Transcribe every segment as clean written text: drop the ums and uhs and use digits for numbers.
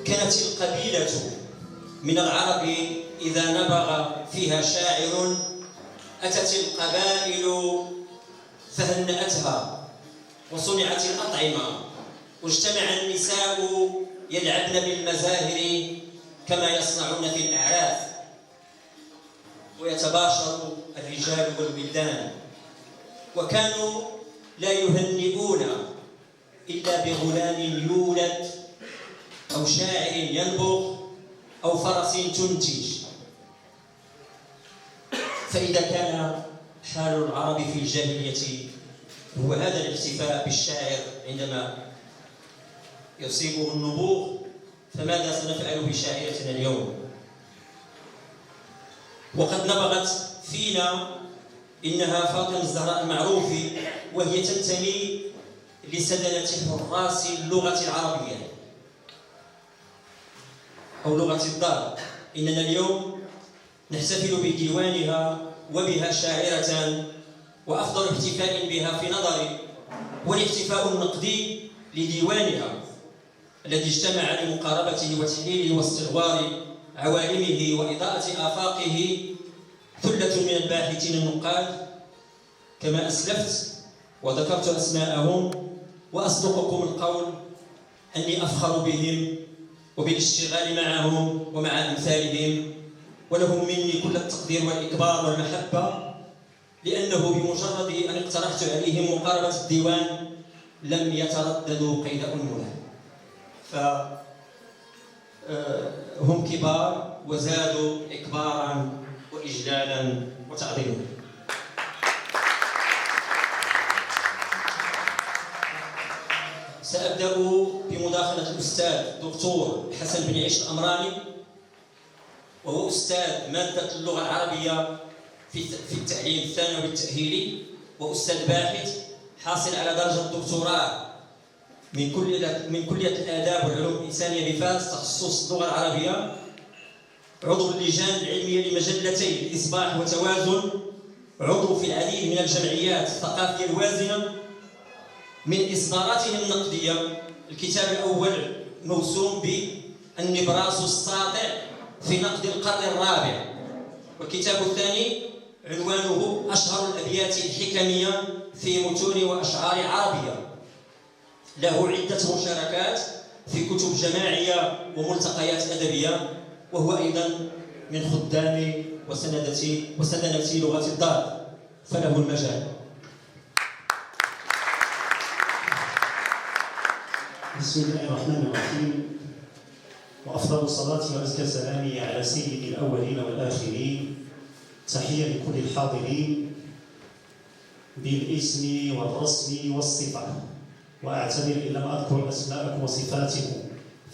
كانت القبيلة من العرب إذا نبغ فيها شاعر أتت القبائل فهنأتها، وصنعت الأطعمة، واجتمع النساء يلعبن بالمزاهر كما يصنعون في الأعراس، ويتباشر الرجال والولدان، وكانوا لا يهنئون إلا بغلام يولد أو شاعر ينبغ أو فرس تنتج. فإذا كان حال العرب في الجاهلية هو هذا الاحتفاء بالشاعر عندما يصيبه النبوغ، فماذا سنفعل بشاعرتنا اليوم؟ وقد نبغت فينا إنها فاطمة الزهراء المعروفة، وهي تنتمي لسدنة حراس اللغة العربية أو لغة الدار. إننا اليوم نحتفل بديوانها وبها شاعرة، وأفضل احتفاء بها في نظري هو الاحتفاء النقدي لديوانها الذي اجتمع لمقاربته وتحليله واستغوار عوالمه وإضاءة آفاقه ثلة من الباحثين النقاد كما أسلفت وذكرت أسماءهم، وأصدقكم القول أني أفخر بهم وبالاشتغال معهم ومع أمثالهم، ولهم مني كل التقدير والإكبار والمحبة، لأنه بمجرد أن اقترحت عليهم مقاربة الديوان لم يترددوا قيد أنملة، فهم كبار وزادوا إكبارا وإجلالا وتعظيما. سأبدأ بمداخلة الأستاذ دكتور حسن بن عيش الأمراني، وهو أستاذ مادة اللغة العربية في التعليم الثانوي التأهيلي، وأستاذ باحث حاصل على درجة دكتوراه من كلية الآداب والعلوم الإنسانية بفاس، تخصص اللغة العربية، عضو اللجان العلمية لمجلتي الإصباح وتوازن، عضو في العديد من الجمعيات الثقافية الوازنة. من إصداراتهم النقدية الكتاب الأول موسوم بالنبراس الساطع في نقد القرن الرابع، والكتاب الثاني عنوانه أشهر الأبيات الحكمية في متون وأشعار عربية. له عدة مشاركات في كتب جماعية وملتقيات أدبية، وهو أيضا من خدام وسندة لغة الدار، فله المجال. بسم الله الرحمن الرحيم، وأفضل الصلاة وأزكى سلامي على سيد الأولين والآخرين. تحية لكل الحاضرين بالاسم والرسم والصفة، وأعتذر إن لم أذكر أسماءكم وصفاتكم،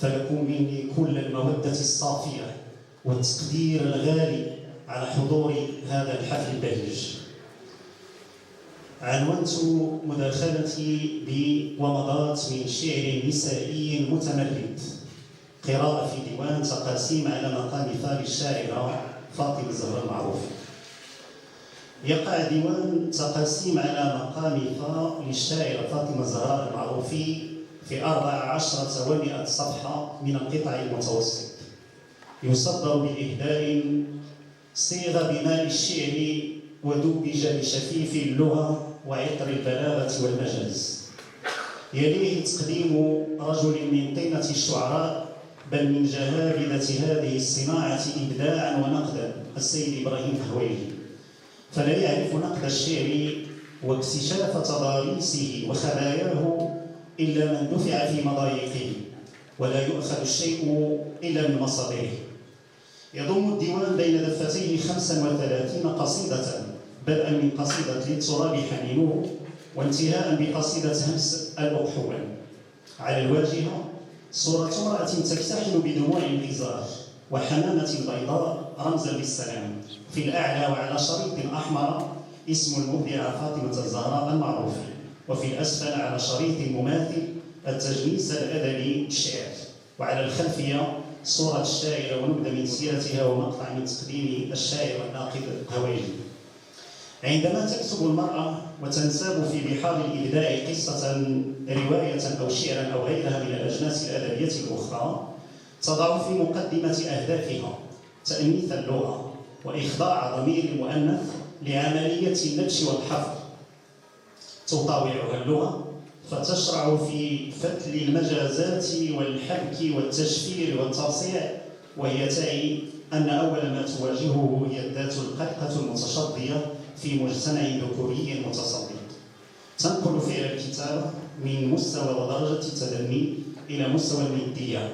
فلكم مني كل المودة الصافية والتقدير الغالي على حضور هذا الحفل البهيج. عنونت مداخلتي بومضات من شعر نسائي متمرد، قراءة في ديوان تقاسيم على مقام ثار الشاعرة فاطمة الزهراء المعروفة. يقع ديوان تقاسيم على مقام ثار للشاعرة فاطمة الزهراء المعروفة في 14 صفحة من القطع المتوسط، يصدر بإهداء صيغ بماء الشعر ودوبج بشفيف اللغة وعطر البلاغة والمجاز. يليه تقديم رجل من طينة الشعراء بل من جهابذة هذه الصناعة إبداعا ونقدا، السيد إبراهيم الهويلي، فلا يعرف نقد الشعر واكتشاف تضاريسه وخباياه إلا من دفع في مضايقه، ولا يؤخذ الشيء إلا من مصادره. يضم الديوان بين دفتيه 35 قصيدة، بدءا من قصيدة للتراب حنينه وانتهاء بقصيدة همس الأكحول. على الواجهة صورة امرأة تكتحل بدموع الغزال وحمامة بيضاء رمزا للسلام، في الأعلى وعلى شريط أحمر اسم المبدعة فاطمة الزهراء المعروفة، وفي الأسفل على شريط مماثل التجنيس الأدبي الشعر، وعلى الخلفية صورة الشاعرة ونبذة من سيرتها ومقطع من تقديم الشاعر والناقد الهويلي. عندما تكتب المرأة وتنساب في بحار الإبداع قصة، رواية أو شعرا أو غيرها من الأجناس الأدبية الأخرى، تضع في مقدمة أهدافها تأنيث اللغة وإخضاع ضمير المؤنث لعملية النبش والحفظ. تطاوعها اللغة فتشرع في فتل المجازات والحبك والتشفير والترصيع، وهي تعي أن أول ما تواجهه هي الذات القلقة المتشظية في مجتمع ذكوري متصدر. تنقل فعل الكتابة من مستوى ودرجة التدني إلى مستوى الندية.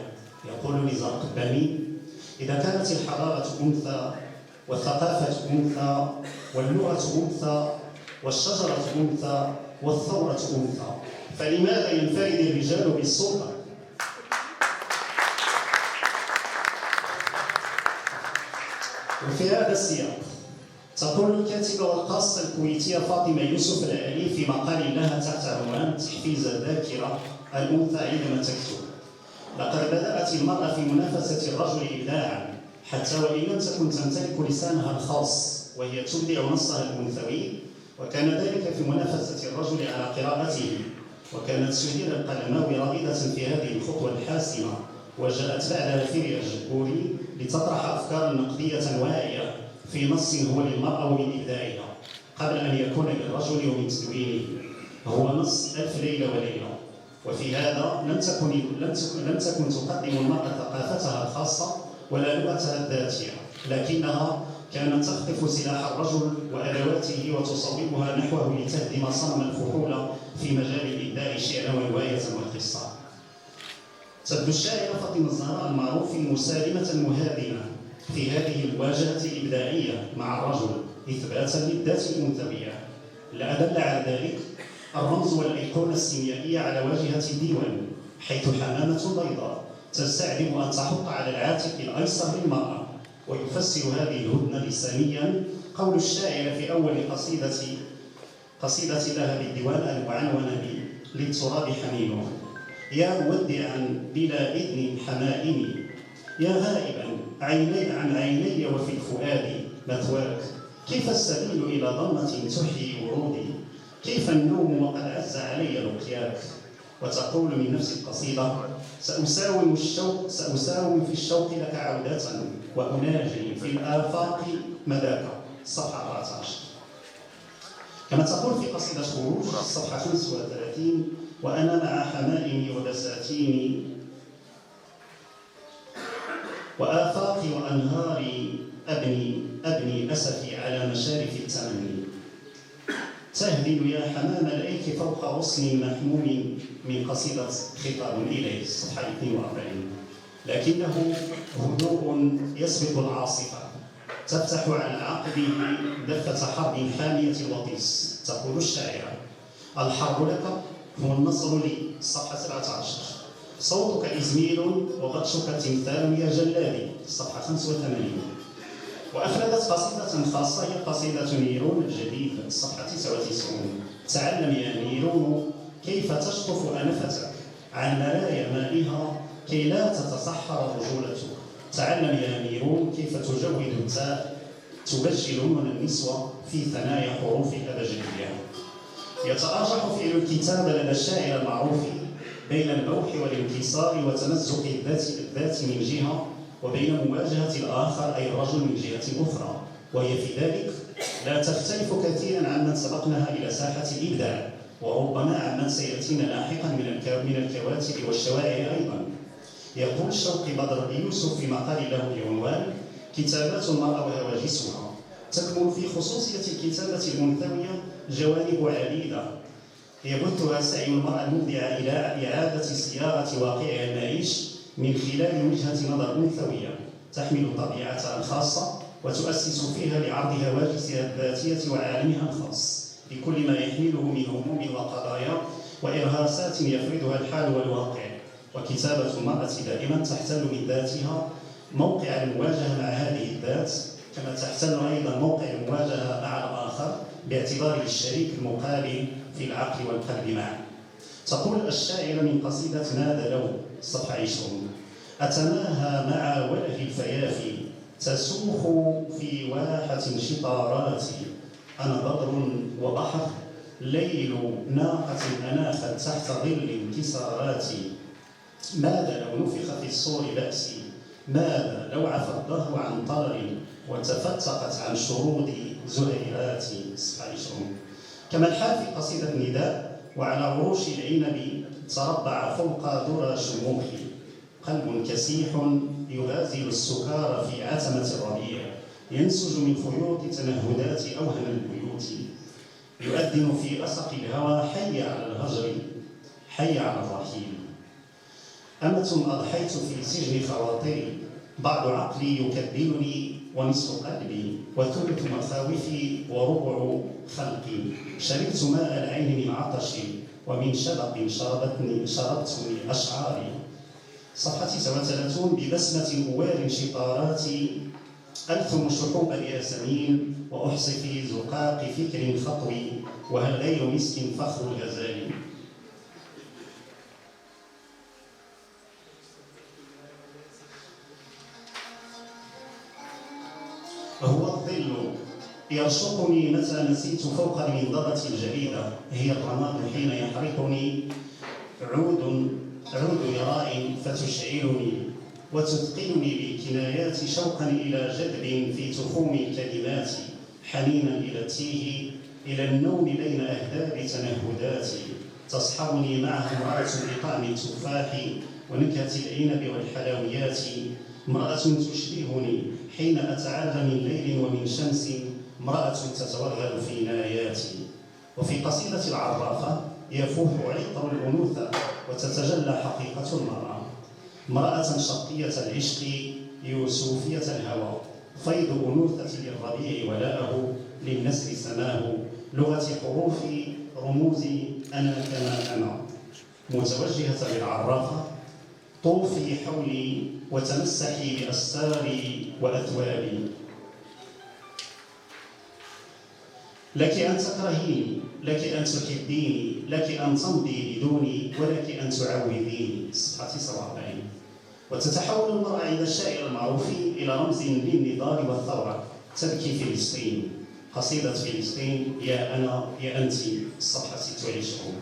يقول نزار قباني: إذا كانت الحضارة أنثى والثقافة أنثى واللغة أنثى والشجرة أنثى والثورة أنثى، فلماذا ينفرد الرجال بالسلطة؟ وفي هذا السياق تقول الكاتبة والقاصة الكويتية فاطمة يوسف الآلي في مقال لها تحت عنوان تحفيز الذاكرة الأنثى عندما تكتب: لقد بدأت المرأة في منافسة الرجل إبداعا، حتى وإن لم تكن تمتلك لسانها الخاص وهي تبدع نصها الأنثوي، وكان ذلك في منافسة الرجل على قراءته. وكانت سهير القلماوي راغبة في هذه الخطوة الحاسمة، وجاءت بعدها فيريا الجبوري لتطرح أفكارا نقدية واعية في نص هو للمرأة ومن إبداعها قبل أن يكون للرجل ومن تدوينه، هو نص ألف ليلة وليلة. وفي هذا لم تكن تقدم المرأة ثقافتها الخاصة ولا لغتها الذاتية، لكنها كانت تخطف سلاح الرجل وأدواته وتصوبها نحوه لتهدم صنم الفحول في مجال الإبداع شعرا ورواية وقصة. تبدو الشاعرة فاطمة الزهراء المعروف مسالمة مهادنة في هذه المواجهة الإبداعية مع الرجل إثباتا للذات الأنثوية. لا أدل على ذلك الرمز والأيقونة السيميائية على واجهة الديوان، حيث حمامة بيضاء تستعذب أن تحط على العاتق الأيسر للمرأة. ويفسر هذه الهدنة لسانيا قول الشاعر في أول قصيدة لها بالديوان المعنونة للتراب حنين: يا مودعا بلا إذن حمائمي، يا غائبا عن عيني وفي الفؤاد مثواك، كيف السبيل إلى ضمة تحيي ورودي، كيف النوم وقد عز علي لقياك. وتقول من نفس القصيدة: سأساوم في الشوق لك عودة، وأناجي في الآفاق مداك. صفحة 14. كما تقول في قصيدة خروج صفحة 35: وأنا مع حمائمي وبساتيني وآفاقي وأنهاري أبني أسفي على مشارف التمني. تهدل يا حمام الأيك فوق غصن محموم، من قصيدة خطاب إليه صفحة 42. لكنه هدوء يسبق العاصفة، تفتح على عقبه دفة حرب حامية الوطيس. تقول الشاعرة: الحرب لك هو النصر لي. صفحة 17. صوتك إزميل وبطشك تمثال يا جلادي. صفحة 85. وأفردت قصيدة خاصة هي قصيدة نيرون الجديد. صفحة 99. تعلم يا نيرون كيف تشطف أنفتك عن مرايا مائها كي لا تتصحر رجولتك. تعلم يا نيرون كيف تجود التاء تبجل نون النسوة في ثنايا حروف الأبجدية. يتأرجح فعل الكتابة لدى الشاعر المعروف بين البوح والانكسار وتمزق الذات من جهة، وبين مواجهة الآخر أي الرجل من جهة أخرى، وهي في ذلك لا تختلف كثيرا عمن سبقناها إلى ساحة الإبداع، وربما عمن سيأتينا لاحقا من الكواتب والشوارع أيضا. يقول شوقي بدر يوسف في مقال له بعنوان كتابات المرأة وهواجسها: تكمن في خصوصية الكتابة الأنثوية جوانب عديدة يبثها سعي المرأة المبدعة إلى إعادة صياغة واقعها المعيش من خلال وجهة نظر أنثوية تحمل طبيعتها الخاصة وتؤسس فيها لعرض هواجسها الذاتية وعالمها الخاص بكل ما يحمله من هموم وقضايا وإرهاصات يفرضها الحال والواقع. وكتابة المرأة دائما تحتل من ذاتها موقع المواجهة مع هذه الذات، كما تحتل أيضا موقع المواجهة مع الآخر باعتباره الشريك المقابل في العقل والقلب معا. تقول الشاعر من قصيدة نادى لو صفحة 20: أتماهى مع وله الفيافي تسوح في واحة شطاراتي، أنا بدر وبحر ليل ناقة أناخت تحت ظل انكساراتي، ماذا لو نفخ في الصور بأسي؟ ماذا لو عفى الدهر عن طلل وتفتقت عن شرود زهيراتي؟ 29. كما الحال في قصيدة النداء: وعلى عروش العنب تربع فوق ذرى شموخي قلب كسيح يغازل السكار في عتمة الربيع ينسج من خيوط تنهدات أوهن البيوت يؤذن في أسق الهوى حي على الهجر حي على الرحيل. أمة أضحيت في سجن خواطري بعض عقلي يكبلني ونصف قلبي وثلث مخاوفي وربع خلقي شربت ماء العين من عطشي ومن شبق شربتني أشعاري. صفحة 39. ببسمة موال شطاراتي ألثم شحوب الياسمين وأحصي في زقاق فكر خطوي وهل غير مسك فخر الغزال. هو الظل يرشقني متى نسيت فوق المنضدة الجليدة هي الرماد حين يحرقني عود يراء فتشعلني وتثقلني بالكنايات شوقا إلى جذب في تخوم الكلمات حنينا إلى التيه إلى النوم بين أهداب تنهداتي تصحبني معها امرأة بطعم التفاح ونكهة العنب والحلويات امرأة تشبهني حين أتعالى من ليل ومن شمس امرأة تتوغل في ناياتي. وفي قصيدة العرافة يفوح عطر الأنوثة وتتجلى حقيقة المرأة امرأة شقية العشق يوسوفية الهوى فيض أنوثة للربيع ولاءه للنسر سماه لغة حروف رموز أنا كما أنا متوجهة بالعرافة طوفي حولي وتمسحي بأستاري وأثوابي لك أن تكرهيني لك أن تحبيني لك أن تمضي بدوني ولك أن تعوذيني. صفحة 49. وتتحول المرأة عند الشاعر المعروف إلى رمز للنضال والثورة تبكي فلسطين قصيدة فلسطين يا أنا يا أنت. الصفحة 26.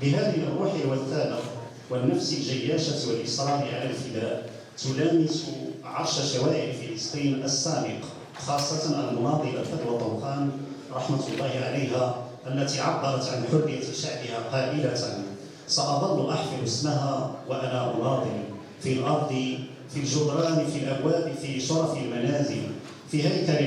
بهذه الروح الوثابة والنفس الجياشة والإصرار على الفداء تلامس عرش شوارع فلسطين السامق خاصة المناضلة فدوى طوخان رحمة الله عليها التي عبرت عن حرية شعبها قائلة سأظل أحفر اسمها وأنا أناضل في الأرض في الجدران في الأبواب في شرف المنازل في هيكل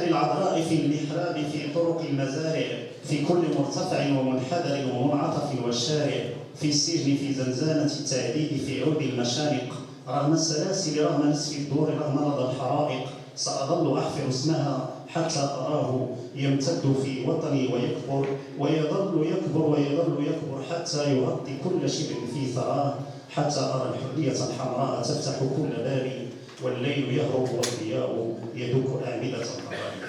العذراء في المحراب في طرق المزارع في كل مرتفع ومنحدر ومنعطف والشارع في السجن في زنزانة التعذيب في عود المشانق رغم السلاسل رغم نسف الدور رغم رضى الحرائق سأظل أحفر اسمها حتى أراه يمتد في وطني ويكبر ويظل يكبر حتى يغطي كل شبر في ثراه حتى أرى الحرية الحمراء تفتح كل باب والليل يهرب والضياء يدك أعمدة الضرائب.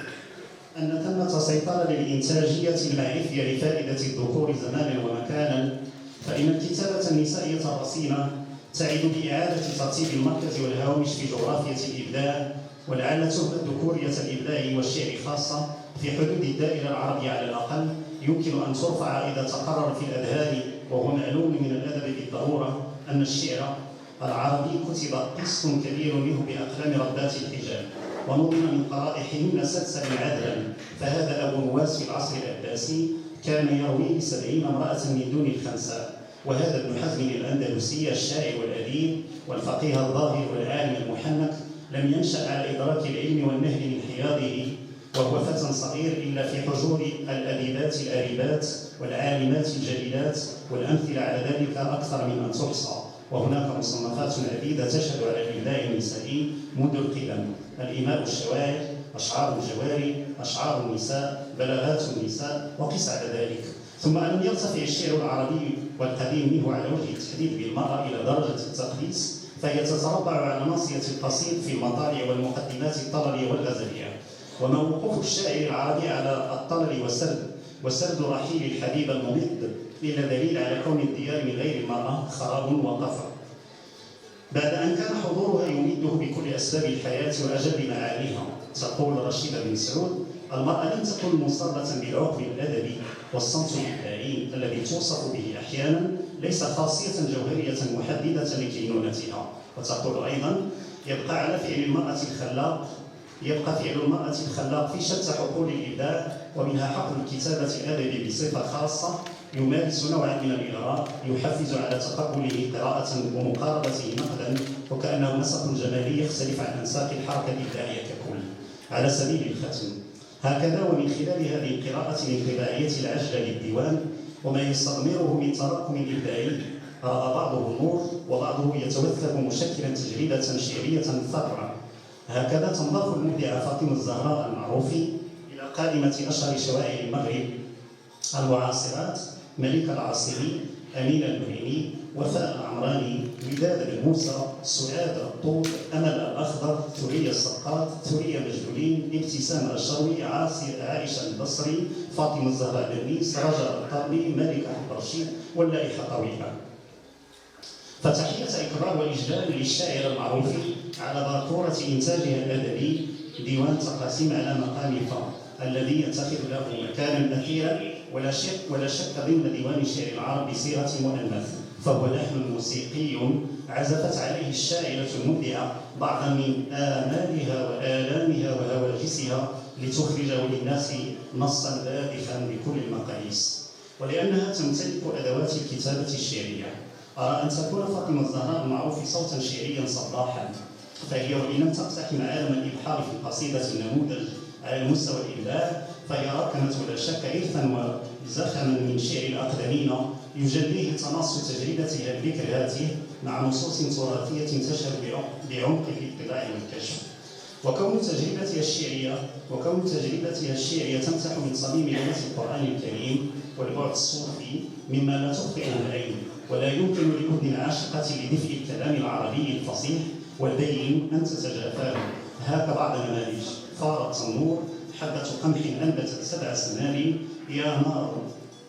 أن ثمة سيطرة للإنتاجية المعرفية لفائدة الذكور زمانا ومكانا فإن الكتابة النسائية الرصينة تعد بإعادة ترتيب المركز والهوامش في جغرافية الإبداع ولعل تهمة ذكورية الإبداع والشعر خاصة في حدود الدائرة العربية على الأقل يمكن أن ترفع إذا تقرر في الأذهان وهو معلوم من الأدب بالضرورة أن الشعر العربي كتب قسط كبير منه بأقلام ربات الحجاب ونظم من قرائحهن سلسلا عدلا فهذا أبو نواس في العصر العباسي كان يروي ل70 امرأة من دون الخنساء وهذا ابن حزم الأندلسي الشاعر والأديب والفقيه الظاهر والعالم المحنك لم ينشأ على إدراك العلم والنهل من حياضه وهو فتى صغير إلا في حجور الأديبات الأريبات والعالمات الجليلات والأمثلة على ذلك أكثر من أن تحصى وهناك مصنفات عديدة تشهد على الإبداع النسائي منذ القدم الإيماء الشواعر أشعار الجواري أشعار النساء بلاغات النساء وقس على ذلك ثم أن يرتفع الشعر العربي والقديم منه على وجه التحديد بالمرأة إلى درجة التقديس فهي تتربع على ناصية القصيد في المطالع والمقدمات الطللية والغزلية وما وقوف الشاعر العربي على الطلل وسرد رحيل الحبيب الممد إلا دليل على كون الديار من غير المرأة خراب وقفر بعد أن كان حضورها يمده بكل أسباب الحياة وأجل معانيها. تقول رشيدة بن سعود المرأة لم تكن مصابة بالعقل الأدبي والصمت الإبداعي الذي توصف به أحيانا ليس خاصية جوهرية محددة لكينونتها. وتقول أيضا: يبقى فعل المرأة الخلاق في شتى حقول الإبداع، ومنها حقل الكتابة الأدبي بصفة خاصة يمارس نوعا من الإغراء يحفز على تقبله قراءة ومقاربته نقدا، وكأنه نسق جمالي يختلف عن أنساق الحركة الإبداعية ككل. على سبيل الختم، هكذا ومن خلال هذه القراءة الانطباعية العاجلة للديوان وما يستضمره من تراكم إبداعي، رأى بعضه النور وبعضه يتوثب مشكلا تجربة شعرية ثرة. هكذا تنضاف المبدعة فاطمة الزهراء المعروفي إلى قائمة أشهر شوائع المغرب المعاصرات: ملك العاصمي، أمين البريني، وفاء العمراني، وداد بن موسى، سعاد الطوط، أمل الأخضر، ثريا السقاط، ثريا مجدولين، ابتسام الشروي، عائشة البصري، فاطمة الزهراء النيس، رجاء الطربي، ملكة الرشيد، واللائحة طويلة. فتحية إكبار وإجلال للشاعر المعروف على ضرورة إنتاجها الأدبي ديوان تقاسيم على مقام فا، الذي يتخذ له مكانا أثيرا ولا شك ضمن ديوان الشعر العربي بصيغة مؤنث، فهو لحن موسيقي عزفت عليه الشاعرة المبدعة بعضا من آمالها وآلامها وهواجسها لتخرجه للناس نصا باذخا بكل المقاييس. ولأنها تمتلك أدوات الكتابة الشعرية، أرى أن تكون فاطمة الزهراء المعروف صوتا شعريا صباحا، فهي وإن لم تقتحم عالم الإبحار في القصيدة النموذج على المستوى الإبداع، فهي راكمت ولا شك إرثا وزخما من شعر الأقدمين يجليه تناص تجربتها الفكرية مع نصوص تراثية تشهد بعمق الاطلاع والكشف. وكون تجربتها الشعرية تمسح من صميم لغة القرآن الكريم والبعد الصوفي مما لا تخطئه العين ولا يمكن لأذن العاشقة لدفء الكلام العربي الفصيح والبين أن تتجافاه. هاك بعض نماذج: فار التنور، حبة قمح أنبتت 7 سنابل، يا نار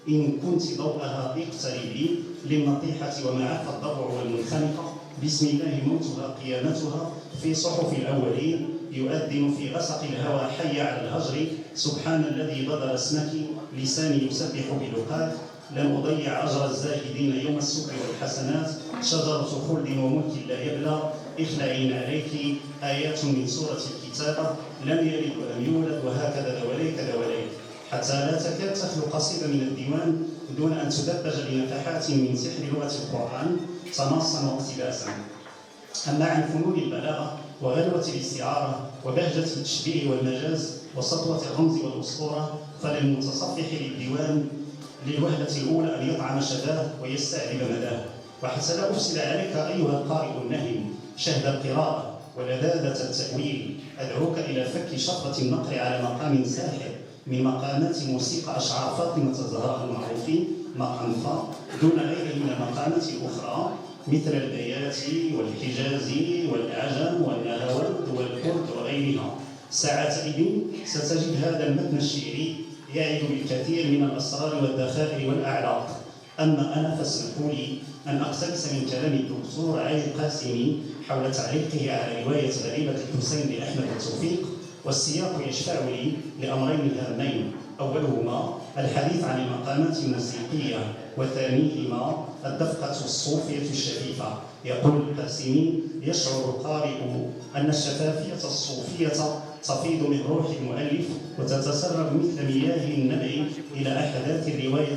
إن كنت ضوءها اقتربي، للنطيحة وما عف الضبع والمنخنقة، بسم الله موتها قيامتها، في صحف الأولين، يؤذن في غسق الهوى حي على الهجر، سبحان الذي بدر اسمك، لساني يسبح بلقاك، لن أضيع أجر الزاهدين يوم السكر والحسنات، شجرة خلد وملك لا يبلى، اخلعين عليك آيات من سورة الكتابة، لم يلد ولم يولد، وهكذا دواليك دواليك، حتى لا تكاد تخلو قصيدة من الديوان دون أن تدبج بنفحات من سحر لغة القرآن تناصا واقتباسا. أما عن فنون البلاغة وغلوة الاستعارة وبهجة التشبيه والمجاز وسطوة الرمز والأسطورة، فللمتصفح للديوان للوهلة الأولى أن يطعم شداه ويستعذب مداه. وحتى لا أفسد عليك أيها القارئ النهم شهد القراءة ولذاذة التأويل، أدعوك إلى فك شفرة النقر على مقام ساحر من مقامات موسيقى أشعار فاطمة الزهراء المعروفين، مقام فا، دون غيره من المقامات الأخرى مثل البيات والحجاز والأعجم والنهاوند والكرد وغيرها. ساعتئذ ستجد هذا المتن الشعري يعد بالكثير من الأسرار والذخائر والأعلاق. أما أنا فاسمحوا لي أن أقتبس من كلام الدكتور علي القاسمي حول تعليقه على رواية غريبة الحسين لأحمد التوفيق، والسياق يشفع لي لأمرين هامين: أولهما الحديث عن المقامات الموسيقية، وثانيهما الدفقة الصوفية الشفيفة. يقول القاسمي: يشعر القارئ أن الشفافية الصوفية تفيض من روح المؤلف وتتسرب مثل مياه النبع إلى أحداث الرواية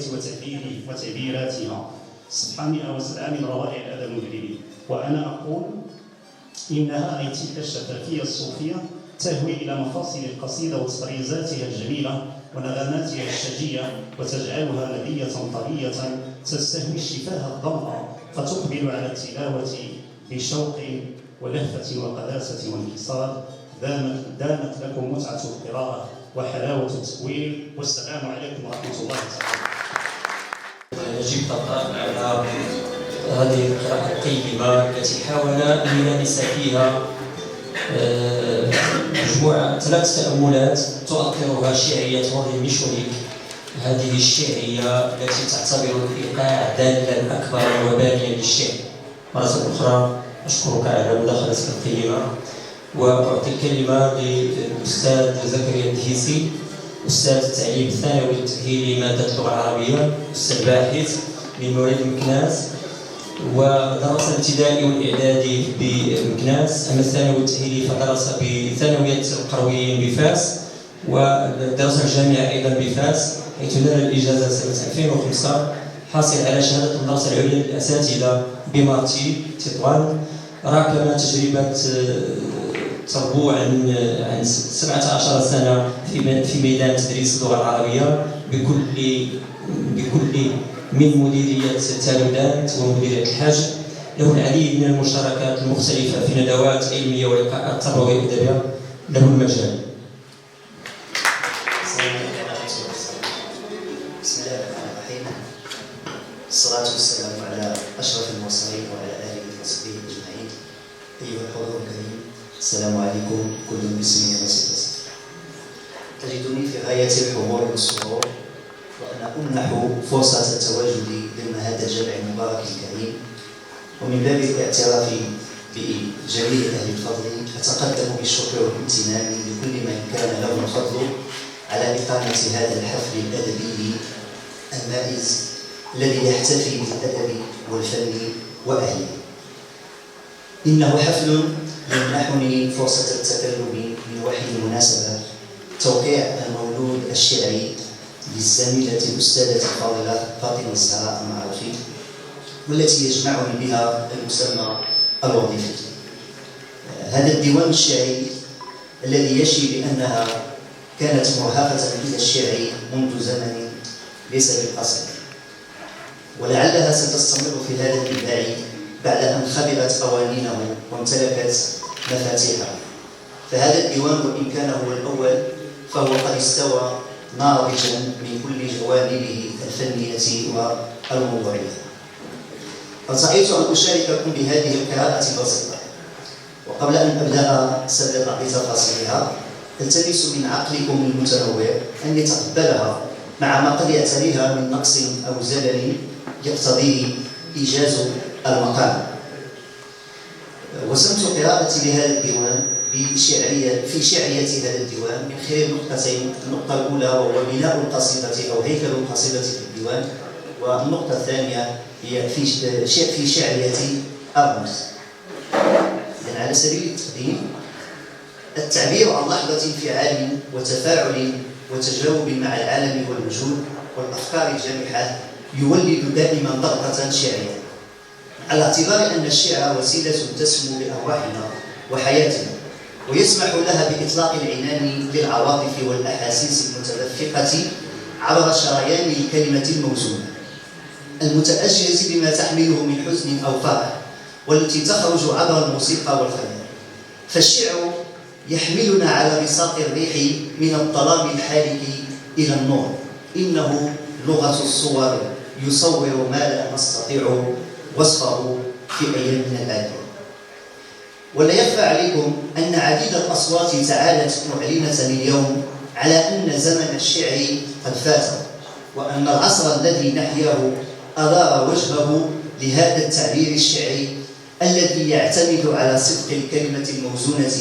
وتعبيراتها. سبحان 107 من روائع الأدب المغربي. وأنا أقول إنها أي تلك الشفافية الصوفية تهوي إلى مفاصل القصيدة وتطريزاتها الجميلة ونغماتها الشجية، وتجعلها مذية طرية تستهوي الشفاه الضوء، فتقبل على التلاوة بشوق ولهفة وقداسة وانكسار. دامت لكم متعة القراءة وحلاوة التأويل، والسلام عليكم ورحمة الله تعالى. نجيب طرطان على هذه القراءة الطيبة التي حاول أن يلامس فيها مجموعة 3 تأملات تؤطرها شعرية روضي ميشوليك، هذه الشعرية التي تعتبر الإيقاع دالا أكبر وبانيا للشعر. مرة أخرى أشكرك على مداخلتك القيمة، وأعطي الكلمة للأستاذ زكريا الدهيسي أستاذ التعليم الثانوي التأهيلي مادة اللغة العربية، أستاذ باحث من مواليد مكناس، ودرس الابتدائي والإعدادي بمكناس، أما الثانوي التأهيلي فدرس بثانوية القرويين بفاس، ودرس الجامعة أيضا بفاس، حيث نال الإجازة سنة 2005، حاصل على شهادة المدرسة العليا للأساتذة بمارتي تطوان. راكم تجربة تربوع عن 17 سنة في ميدان تدريس اللغة العربية بكل من مديرية تالودات ومديرية الحاج. له العديد من المشاركات المختلفة في ندوات علمية ولقاءات تربوية وأدبية. له المجال. بسم الله الرحمن الرحيم. الصلاة والسلام على أشرف المرسلين وعلى آله وصحبه أجمعين. أيها الحضور الكريم، السلام عليكم كل باسمه وصفته. تجدني في غاية الحضور والسرور، وأنا أمنح فرصة التواجد ضمن هذا الجمع المبارك الكريم، ومن باب الاعتراف بجميع أهل الفضل أتقدم بالشكر والامتنان لكل من كان له الفضل على إقامة هذا الحفل الأدبي المائز الذي يحتفي بالأدب والفن وأهله. إنه حفل يمنحني فرصة التكلم من وحي المناسبة توقيع المولود الشعري للزميلة الأستاذة الفاضلة فاطمة الزهراء المعروفي، والتي يجمعني بها المسمى الوظيفي. هذا الديوان الشعري الذي يشي بأنها كانت مرهفة إلى الشعر منذ زمن ليس بالقصير، ولعلها ستستمر في هذا الإبداع بعد أن خبرت قوانينه وامتلكت مفاتيحه. فهذا الديوان وإن كان هو الأول فهو قد استوى ناضجا من كل جوانبه الفنية والموضوعية. ارتأيت أن أشارككم بهذه القراءة البسيطة، وقبل أن أبدأ سرد بعض تفاصيلها التمس من عقلكم المتنوع أن يتقبلها مع ما قد يعتريها من نقص أو زلل يقتضيه إيجاز المقام. وسمت قراءتي لهذا الديوان في شعرية هذا الديوان من خلال نقطتين. النقطة الأولى وهو بناء القصيدة أو هيكل القصيدة في الديوان، والنقطة الثانية هي في شعرية الرمز. يعني على سبيل التقديم التعبير عن لحظة انفعال وتفاعل وتجاوب مع العالم والوجود والأفكار الجامحة يولد دائما ضغطة شعرية، على اعتبار أن الشعر وسيلة تسمو بأرواحنا وحياتنا، ويسمح لها بإطلاق العنان للعواطف والأحاسيس المتدفقة عبر شريان الكلمة الموزونة المتأججة بما تحمله من حزن أو فرح، والتي تخرج عبر الموسيقى والخيال. فالشعر يحملنا على بساط الريح من الظلام الحالك إلى النور. إنه لغة الصور يصور ما لا نستطيع وصفه في أيام من الآخرة. ولا يخفى عليكم أن عديد الأصوات تعالت معلنة اليوم على أن زمن الشعر قد فات، وأن العصر الذي نحياه أدار وجهه لهذا التعبير الشعري الذي يعتمد على صدق الكلمة الموزونة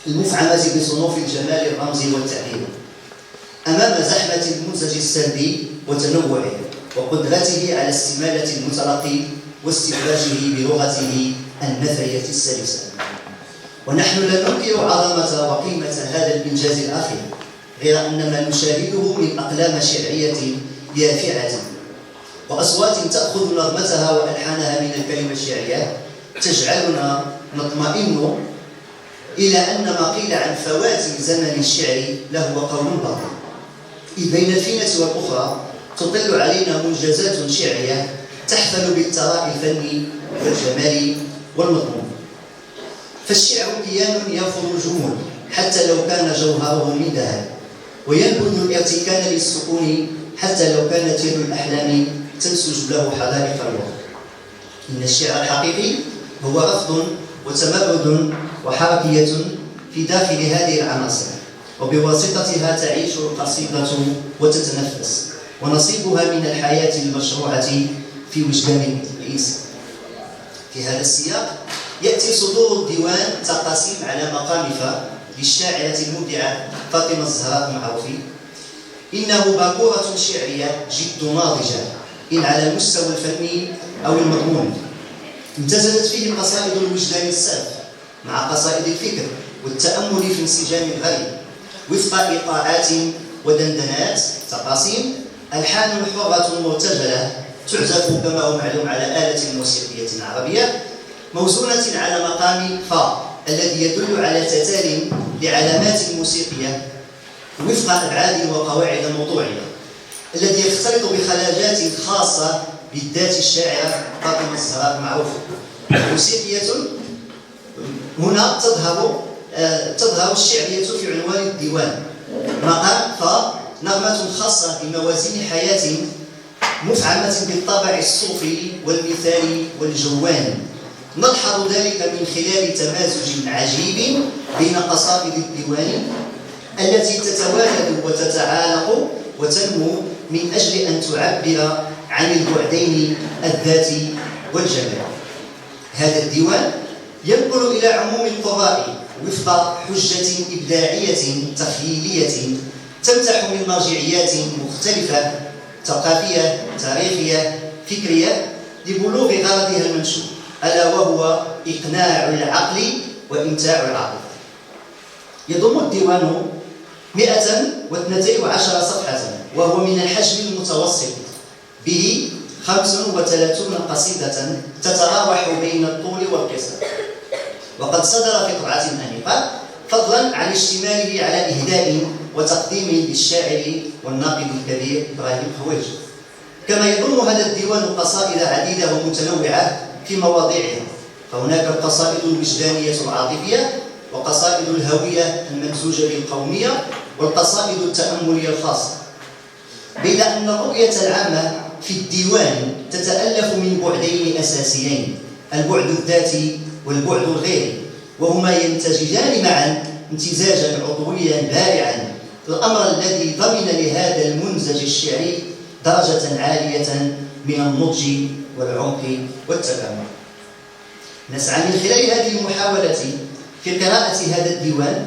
المفعمة بصنوف الجمال الرمزي والتعبير، أمام زحمة المنتج السردي وتنوعه وقدرته على استمالة المتلقي واستخراجه بلغته النثرية السلسة. ونحن لا ننكر عظمة وقيمة هذا الإنجاز الأخير، غير أن ما نشاهده من أقلام شعرية يافعة وأصوات تأخذ نغمتها وألحانها من الكلمة الشعرية تجعلنا نطمئن إلى أن ما قيل عن فوات زمن الشعر لهو قول باطل، إذ بين الفينة والأخرى تطل علينا منجزات شعرية تحفل بالثراء الفني والجمال والمضمون. فالشعر كيان يرفض الجمود حتى لو كان جوهره من ذهب، وينبذ الارتكان للسكون حتى لو كانت يد الأحلام تنسج له حدائق الوقت. إن الشعر الحقيقي هو رفض وتمرد وحركية في داخل هذه العناصر، وبواسطتها تعيش القصيدة وتتنفس، ونصيبها من الحياة المشروعة في وجدان الإنسان. في هذا السياق يأتي صدور الديوان تقاسيم على مقام للشاعرة المبدعة فاطمة الزهراء المعروفي، إنه باكورة شعرية جد ناضجة إن على المستوى الفني أو المضمون. امتزجت فيه قصائد الوجدان السلف مع قصائد الفكر والتأمل في انسجام غريب وفق إيقاعات ودندنات تقاسيم، ألحان حرة مرتجلة تعزف كما هو معلوم على آلة موسيقية عربية موزونة على مقام فا الذي يدل على تتال لعلامات موسيقية وفق أبعاد وقواعد موضوعية، الذي يختلط بخلاجات خاصة بالذات الشاعرة فاطمة الزهراء المعروفة. موسيقية هنا تظهر الشعرية في عنوان الديوان. مقام فا نغمة خاصة بموازين حياة مفعمة بالطابع الصوفي والمثالي والجواني. نلحظ ذلك من خلال تمازج عجيب بين قصائد الديوان التي تتوالد وتتعالق وتنمو من أجل أن تعبر عن البعدين الذاتي والجمال. هذا الديوان ينقل إلى عموم القراء وفق حجة إبداعية تخيلية تمتح من مرجعيات مختلفة ثقافية، تاريخية، فكرية لبلوغ غرضها المنشود، ألا وهو إقناع العقل وإمتاع العقل. يضم الديوان 112 صفحة وهو من الحجم المتوسط، به 35 قصيدة تتراوح بين الطول والقصر، وقد صدر في طبعة أنيقة فضلا عن اشتماله على إهداء وتقديم للشاعر والناقد الكبير إبراهيم خويجي. كما يضم هذا الديوان قصائد عديدة ومتنوعة في مواضيعها، فهناك القصائد الوجدانية العاطفية وقصائد الهوية الممزوجة بالقومية والقصائد التأملية الخاصة، بيد أن الرؤية العامة في الديوان تتألف من بعدين أساسيين: البعد الذاتي والبعد الغيري، وهما يمتزجان معا امتزاجا عضويا بارعا، الأمر الذي ضمن لهذا المنزج الشعري درجة عالية من النضج والعمق والتكامل. نسعى من خلال هذه المحاولة في قراءة هذا الديوان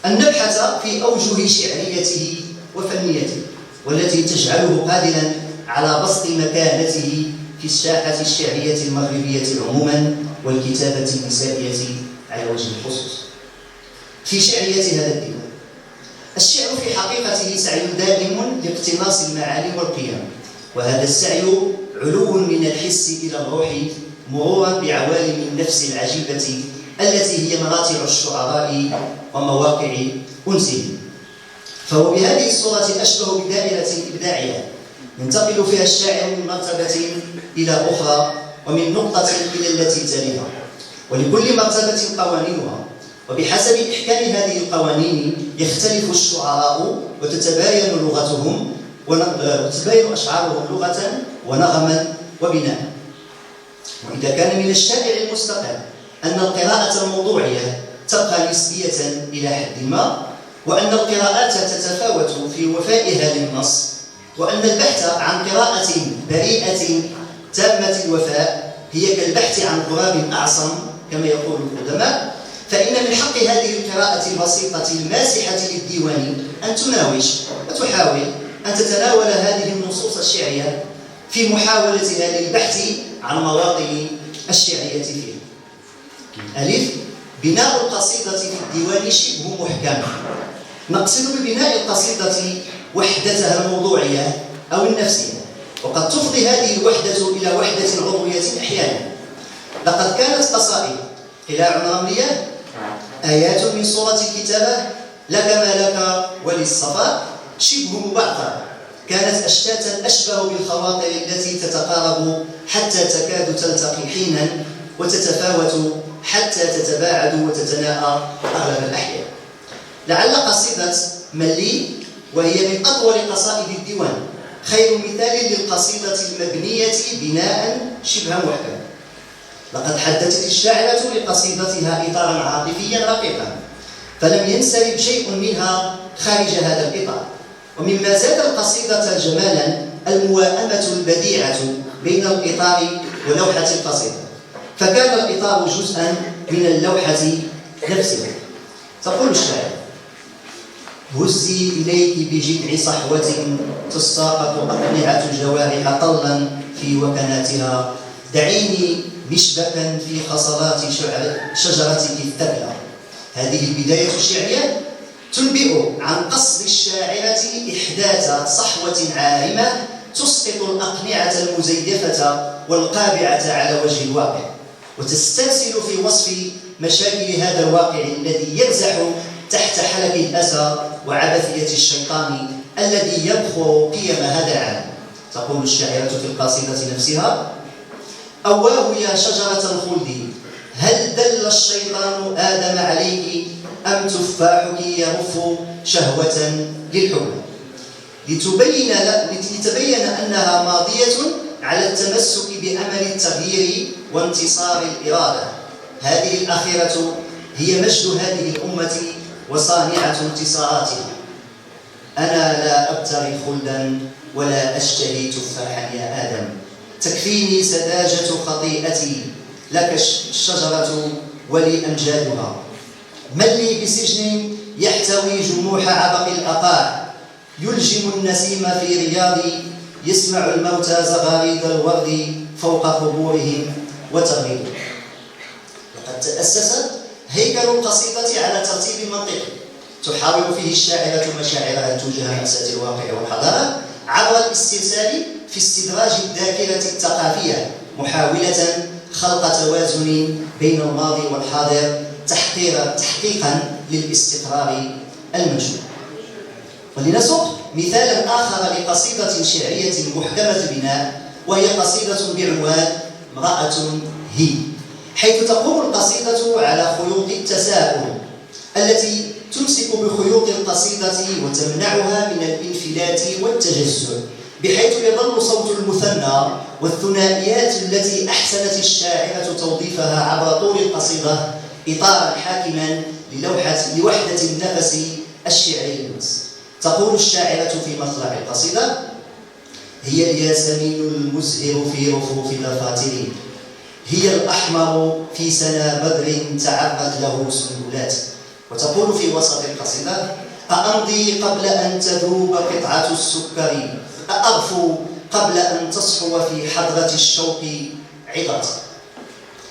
أن نبحث في أوجه شعريته وفنيته، والتي تجعله قادرا على بسط مكانته في الساحة الشعرية المغربية عموما والكتابة النسائية على وجه الخصوص. في شعرية هذا الديوان، الشعر في حقيقته سعي دائم لاقتناص المعاني والقيم، وهذا السعي علو من الحس إلى الروح مرورا بعوالم النفس العجيبة التي هي مراتع الشعراء ومواقع أنسهم. فهو بهذه الصورة أشبه بدائرة إبداعية ينتقل فيها الشاعر من مرتبة إلى أخرى ومن نقطة إلى التي تليها، ولكل مرتبة قوانينها، وبحسب إحكام هذه القوانين يختلف الشعراء وتتباين لغتهم وتتباين أشعارهم لغة ونغما وبناء. وإذا كان من الشائع المستقل أن القراءة الموضوعية تبقى نسبية إلى حد ما، وأن القراءات تتفاوت في وفائها للنص، وأن البحث عن قراءة بريئة تامة الوفاء هي كالبحث عن غراب أعصم كما يقول القدماء، فإن من حق هذه القراءة البسيطة الماسحة للديوان أن تناوش وتحاول أن تتناول هذه النصوص الشعرية في محاولتها للبحث عن مواطن الشعرية فيها. ألف: بناء القصيدة في الديوان شبه محكم. نقصد ببناء القصيدة وحدتها الموضوعية أو النفسية، وقد تفضي هذه الوحدة إلى وحدة عضوية أحيانا. لقد كانت قصائد قلاع رملية، آيات من سورة الكتابة، لك ما لك وللصفاء، شبه مبعثرة، كانت أشتاتا أشبه بالخواطر التي تتقارب حتى تكاد تلتقي حينا وتتفاوت حتى تتباعد وتتناهى أغلب الأحيان. لعل قصيدة ملي، وهي من أطول قصائد الديوان، خير مثال للقصيدة المبنية بناء شبه محكم. لقد حددت الشاعرة لقصيدتها إطارا عاطفيا رقيقا، فلم ينسرب شيء منها خارج هذا الإطار. ومما زاد القصيدة جمالا المواءمة البديعة بين الإطار ولوحة القصيدة، فكان الإطار جزءا من اللوحة نفسها. تقول الشاعر: هزي إليك بجذع صحوة تساقط أقنعة الجوارح طلا في وكناتها، دعيني مشبكا في خصلات شجرتك الثكلى. هذه البداية الشعرية تنبئ عن قصد الشاعرة إحداث صحوة عارمة تسقط الأقنعة المزيفة والقابعة على وجه الواقع، وتسترسل في وصف مشاكل هذا الواقع الذي يرزح تحت حلق الأسى وعبثية الشيطان الذي يبخر قيم هذا العالم. تقول الشاعرة في القصيدة نفسها: أواه يا شجرة الخلد، هل دل الشيطان آدم عليك أم تفاحك يرف شهوة للحب؟ لتبين أنها ماضية على التمسك بأمل التغيير وانتصار الإرادة. هذه الأخيرة هي مجد هذه الأمة وصانعة انتصاراتها. أنا لا أبتغي خلدا ولا أشتهي تفاحا يا آدم، تكفيني سذاجة خطيئتي، لك الشجرة ولي أمجادها. من لي بسجن يحتوي جموح عبق الأقاع، يلجم النسيم في رياضي، يسمع الموتى زغاريد الورد فوق قبورهم وتغريد. لقد تأسس هيكل القصيدة على ترتيب منطقي تحاول فيه الشاعرة مشاعرها تجاه مأساة الواقع والحضارة عبر الاسترسال في استدراج الذاكرة الثقافية، محاولة خلق توازن بين الماضي والحاضر تحقيقا للاستقرار المنشود. ولنسق مثالا آخر لقصيدة شعرية محكمة البناء، وهي قصيدة بعنوان امرأة هي، حيث تقوم القصيدة على خيوط التساؤل التي تمسك بخيوط القصيدة وتمنعها من الانفلات والتجزع، بحيث يظل صوت المثنى والثنائيات التي أحسنت الشاعرة توظيفها عبر طول القصيدة إطارا حاكما لوحدة النفس الشعري المس. تقول الشاعرة في مطلع القصيدة: هي الياسمين المزهر في رفوف الدفاتر، هي الأحمر في سنا بدر تعرت له سنبلات. وتقول في وسط القصيدة: أأمضي قبل أن تذوب قطعة السكر، أأغفو قبل أن تصحو في حضرة الشوق عظات.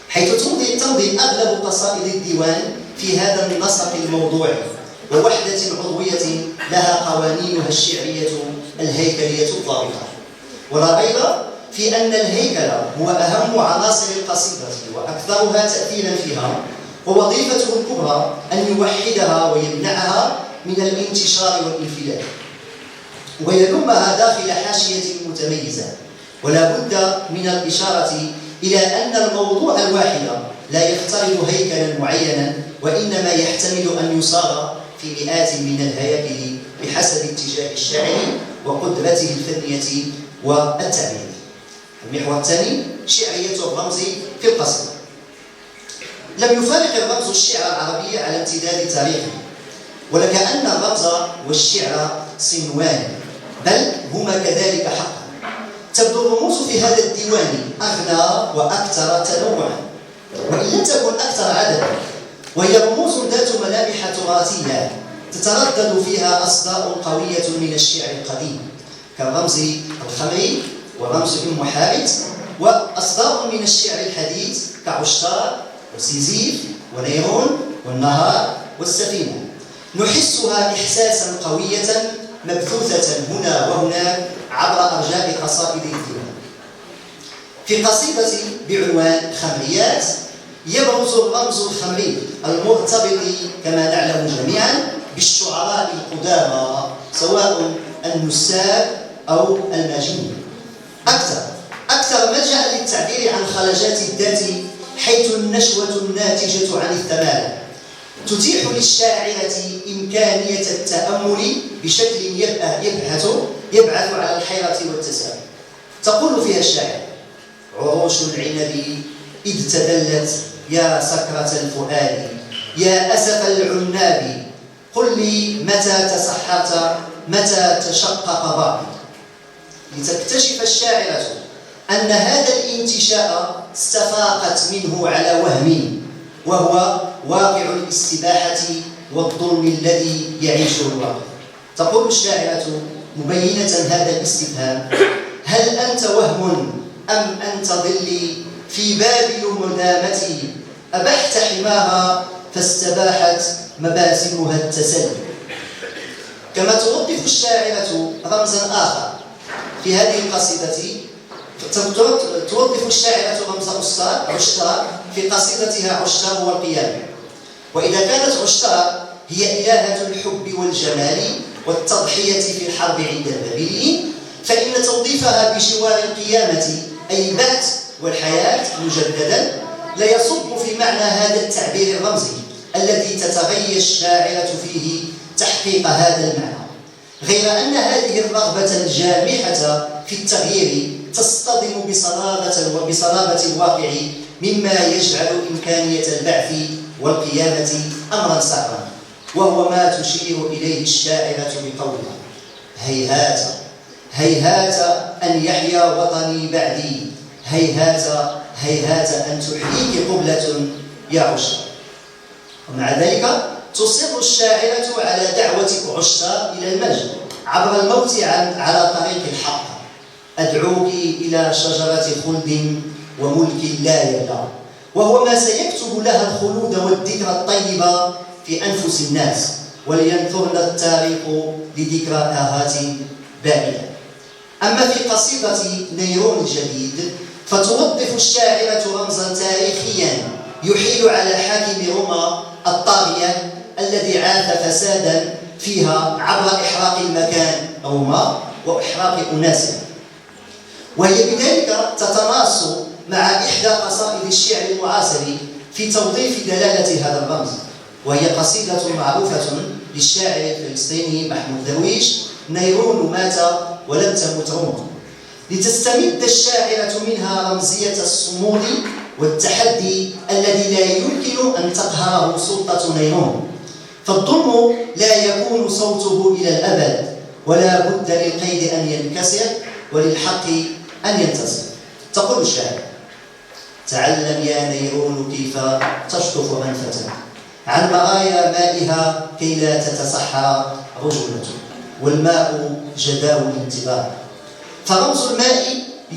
حيث تمضي أغلب قصائد الديوان في هذا النسق الموضوعي ووحدة عضوية لها قوانينها الشعرية الهيكلية الضابطة. ولا ريب في أن الهيكل هو أهم عناصر القصيدة وأكثرها تأثيرا فيها، ووظيفته الكبرى أن يوحدها ويمنعها من الانتشار والانفلات ويلمها داخل حاشية متميزة. ولا بد من الإشارة إلى أن الموضوع الواحد لا يفترض هيكلا معينا، وإنما يحتمل أن يصاغ في مئات من الهياكل بحسب اتجاه الشاعر وقدرته الفنية والتعبير. المحور الثاني: شعرية الرمز في القصيدة. لم يفارق الرمز الشعر العربي على امتداد تاريخه، ولكأن الرمز والشعر صنوان، بل هما كذلك حقا. تبدو الرموز في هذا الديوان أغنى وأكثر تنوعا، وإن لم تكن أكثر عددا، وهي رموز ذات ملامح تراثية تتردد فيها أصداء قوية من الشعر القديم، كالرمز الخمري ورمز أم حارث، وأصداء من الشعر الحديث كعشتار وسيزيف ونيرون والنهار والسفينة، نحسها إحساسا قوية مبثوثة هنا وهناك عبر أرجاء قصائد الديوان. في قصيدة بعنوان خمريات يبرز الرمز الخمري المرتبط كما نعلم جميعا بالشعراء القدامى، سواء النساك أو الماجنين. أكثر ملجأ للتعبير عن خلجات الذات، حيث النشوة الناتجة عن الثمالة تتيح للشاعرة إمكانية التأمل بشكل يبعث على الحيرة والتساؤل. تقول فيها الشاعر: عروش العنب إذ تدلت يا سكرة الفؤاد، يا أسف العناب، قل لي متى تسحرت، متى تشقق ضعفي. لتكتشف الشاعرة أن هذا الانتشاء استفاقت منه على وهم، وهو واقع الاستباحة والظلم الذي يعيشه الواقع. تقول الشاعرة مبينة هذا الاستفهام: هل أنت وهم أم أنت ظلي في بابل مدامتي، أبحت حماها فاستباحت مباسمها التسلي. كما توظف الشاعرة رمزا آخر في هذه القصيدة، توظف الشاعرة رمز عشتار في قصيدتها عشتار والقيامة. وإذا كانت عشتار هي إلهة الحب والجمال والتضحية في الحرب عند البابليين، فإن توظيفها بجوار القيامة أي البعث والحياة مجددا لا يصب في معنى هذا التعبير الرمزي الذي تتغير الشاعرة فيه تحقيق هذا المعنى، غير أن هذه الرغبة الجامحة في التغيير تصطدم بصلابة الواقع، مما يجعل إمكانية البعث والقيامة أمرا صعبا، وهو ما تشير إليه الشاعرة بقولها: هيهات هيهات أن يحيا وطني بعدي، هيهات هيهات أن تحييك قبلة يا عشتار. ومع ذلك تصر الشاعرة على دعوة عشتار إلى المجد عبر الموت على طريق الحق: أدعوك إلى شجرة خلد وملك لا يبلى، وهو ما سيكتب لها الخلود والذكرى الطيبة في أنفس الناس، ولينثرن التاريخ لذكرى آهات بائلة. أما في قصيدة نيرون الجديد فتوظف الشاعرة رمزا تاريخيا يحيل على حاكم روما الطاغية الذي عاث فسادا فيها عبر إحراق المكان روما وإحراق أناسها، وهي بذلك تتناص مع إحدى قصائد الشعر المعاصر في توظيف دلالة هذا الرمز، وهي قصيدة معروفة للشاعر الفلسطيني محمود درويش: نيرون مات ولم تمت روما، لتستمد الشاعرة منها رمزية الصمود والتحدي الذي لا يمكن أن تقهره سلطة نيرون، فالظلم لا يكون صوته إلى الأبد، ولا بد للقيد أن ينكسر وللحق أن ينتصر. تقول الشاعر: تعلم يا نيرون كيف تشطف منفة عن مرايا مائها كي لا تتصحى رجلة، والماء جداول الانتظار. فرمز الماء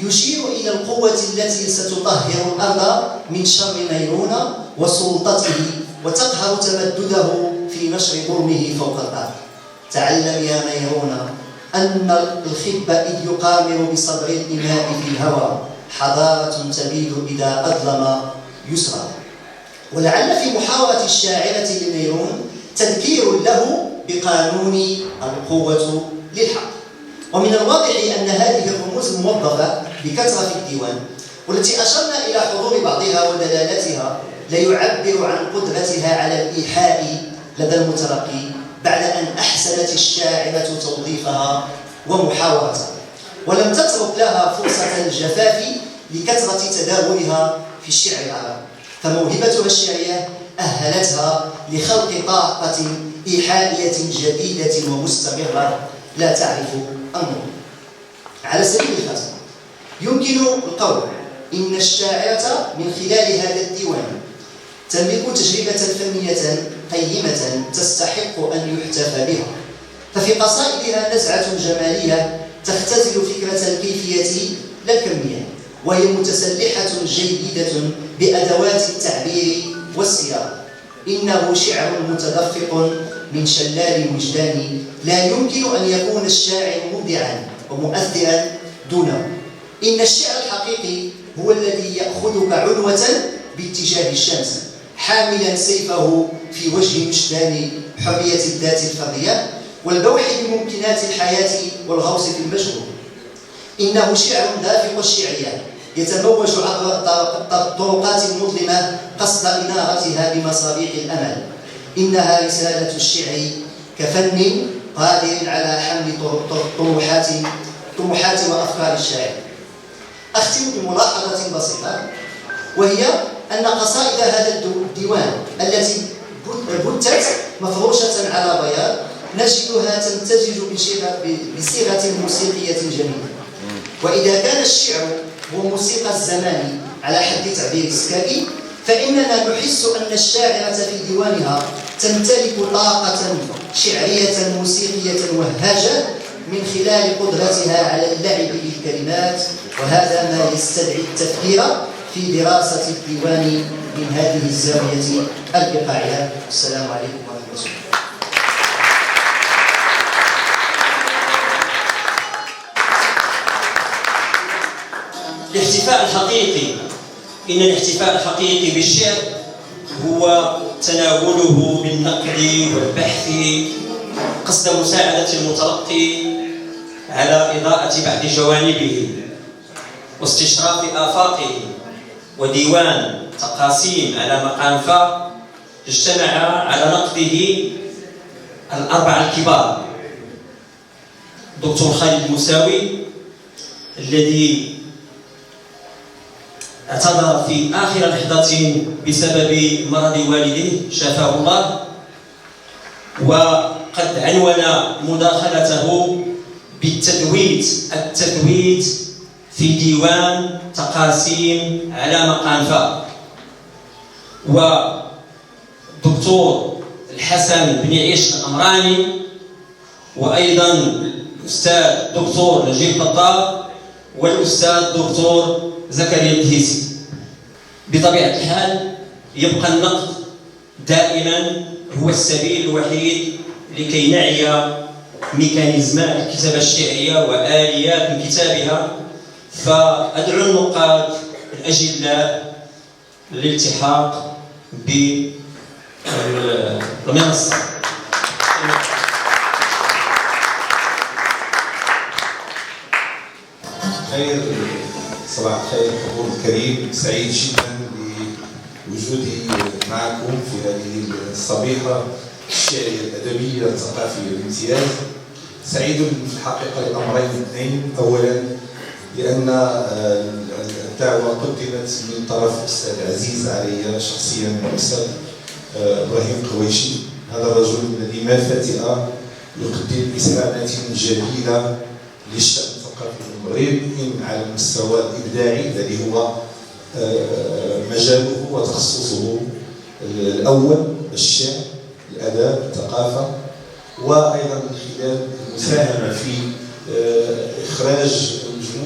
يشير إلى القوة التي ستطهر الأرض من شر نيرون وسلطته وتقهر تمدده في نشر ظلمه فوق الأرض. تعلم يا نيرون أن الخب إذ يقامر بصدر الإماء في الهوى حضارة تبيد إذا أظلم يسرى. ولعل في محاورة الشاعرة لنيرون تذكير له بقانون القوة للحق. ومن الواضح أن هذه الرموز الموظفة بكثرة في الديوان والتي أشرنا إلى حضور بعضها ودلالتها لا يعبر عن قدرتها على الإيحاء لدى المتلقي بعد أن أحسنت الشاعرة توظيفها ومحاورتها، ولم تترك لها فرصة الجفاف لكثرة تداولها في الشعر العربي، فموهبتها الشعرية أهلتها لخلق طاقة إيحائية جديدة ومستمرة لا تعرف النور. على سبيل الختام يمكن القول إن الشاعرة من خلال هذا الديوان تملك تجربة فنية قيمة تستحق أن يحتفى بها، ففي قصائدها نزعة جمالية تختزل فكرة الكيفية لا الكمية، وهي متسلحة جيدة بأدوات التعبير والسياق. إنه شعر متدفق من شلال وجداني لا يمكن أن يكون الشاعر مبدعا ومؤثرا دونه. إن الشعر الحقيقي هو الذي يأخذك عنوة باتجاه الشمس حاملا سيفه في وجه مشدان حرية الذات الفردية والبوح بممكنات الحياة والغوص في المجهول. إنه شعر دافق الشعرية يتموج عبر الطرقات المظلمة قصد إنارتها بمصابيح الأمل. إنها رسالة الشعر كفن قادر على حمل طموحات وأفكار الشاعر. أختم بملاحظة بسيطة، وهي أن قصائد هذا الديوان التي بتت مفروشة على بياض نجدها تمتزج بصيغة موسيقية جميلة. وإذا كان الشعر هو موسيقى الزمان على حد تعبير سكاكي، فإننا نحس أن الشاعرة في ديوانها تمتلك طاقة شعرية موسيقية وهاجة من خلال قدرتها على اللعب بالكلمات، وهذا ما يستدعي التفكير في دراسة الديوان من هذه الزاوية الإيقاعية. السلام عليكم ورحمة الله. الاحتفاء الحقيقي، إن الاحتفاء الحقيقي بالشعر هو تناوله بالنقد والبحث قصد مساعدة المتلقي على إضاءة بعض جوانبه واستشراف آفاقه. وديوان تقاسيم على مقام فا اجتمع على نقده الأربعة الكبار: دكتور خالد المساوي الذي اعتذر في آخر لحظة بسبب مرض والده شافاه الله، وقد عنون مداخلته بالتثويت في ديوان تقاسيم على مقام فا. ودكتور الحسن بن عيش الأمراني، وأيضا الأستاذ دكتور نجيب قطاب، والأستاذ دكتور زكريا الدهيسي. بطبيعة الحال يبقى النقد دائما هو السبيل الوحيد لكي نعي ميكانيزمات الكتابة الشعرية وآليات من كتابها. فأدعو النقاد الأجلاء للالتحاق بالمنصة. خير، صباح الخير حضور الكريم، سعيد جدا بوجودي معكم في هذه الصبيحة الشعرية الأدبية الثقافية بامتياز. سعيد في الحقيقة لأمرين اثنين: أولا لأن الدعوة قدمت من طرف الأستاذ عزيز علي شخصيا، الأستاذ إبراهيم قويشي، هذا الرجل الذي ما فتئ يقدم إسهامات جليلة للشأن الثقافي في المغرب على المستوى الإبداعي الذي هو مجاله وتخصصه الأول: الشعر، الأدب، الثقافة، وأيضا من خلال المساهمة في إخراج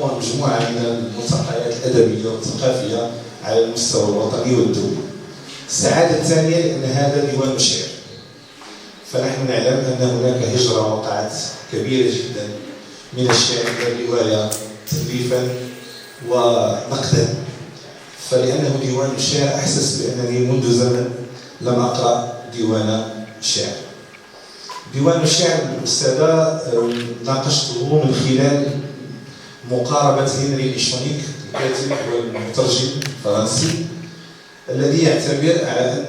مجموعة من الملتقيات الأدبية والثقافية على المستوى الوطني والدولي. السعادة الثانية لأن هذا ديوان شعر، فنحن نعلم أن هناك هجرة وقعت كبيرة جدا من الشعر إلى الرواية تأليفا ونقدا، فلأنه ديوان الشعر أحسس بأنني منذ زمن لم أقرأ ديوان شعر. ديوان الشعر الأستاذة ناقشته من خلال مقاربة هنري ليشونيك الكاتب والمترجم الفرنسي، الذي يعتبر على أن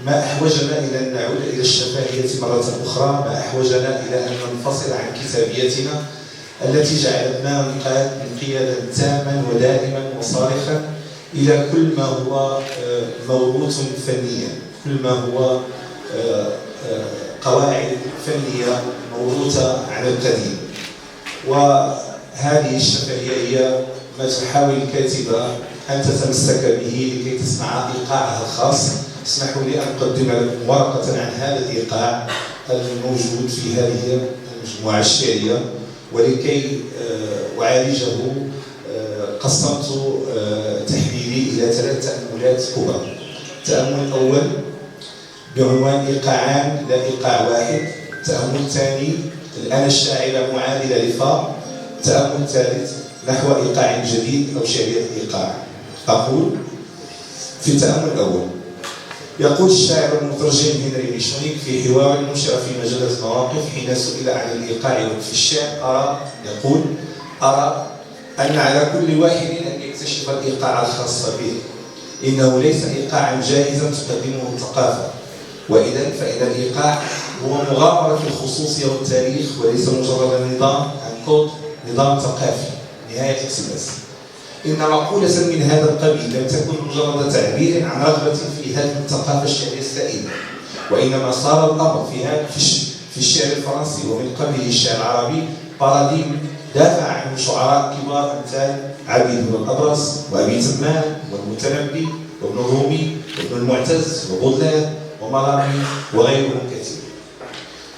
ما أحوجنا إلى أن نعود إلى الشفافية مرة أخرى، ما أحوجنا إلى أن ننفصل عن كتابيتنا التي جعلتنا انقيادا تاما ودائما وصارخا إلى كل ما هو موروث فنيا، كل ما هو قواعد فنية موروثة عن القديم. وهذه الشفافية هي ما تحاول الكاتبة أن تتمسك به لكي تصنع إيقاعها الخاص. اسمحوا لي أن أقدم لكم ورقة عن هذا الإيقاع الموجود في هذه المجموعة الشعرية، ولكي أعالجه قسمت تحليلي إلى 3 تأملات كبرى. التأمل الأول بعنوان إيقاعان لا إيقاع واحد. التأمل الثاني الآن الشاعرة معادلة لفا. التأمل الثالث نحو إيقاع جديد أو شعرية إيقاع. أقول في التأمل الأول: يقول الشاعر المترجم هنري ليشونيك في حوار نشر في مجلة مواقف حين سئل عن الإيقاع في الشعر، أرى أن على كل واحد أن يكتشف الإيقاع الخاص به، إنه ليس إيقاعا جاهزا تقدمه الثقافة، وإذا فإن الإيقاع هو مغامرة في الخصوصية والتاريخ وليس مجرد نظام ثقافي. نهاية الاقتباس. إن مقولة من هذا القبيل لم تكن مجرد تعبير عن رغبة في هدم الثقافة الشعرية السائدة، وإنما صار الأمر في الشعر الفرنسي ومن قبله الشعر العربي باراديم دافع عنه شعراء كبار أمثال عبيد بن الأبرص وأبي تمان والمتنبي وابن الرومي وابن المعتز وبودلير ومرامي وغيرهم كثير.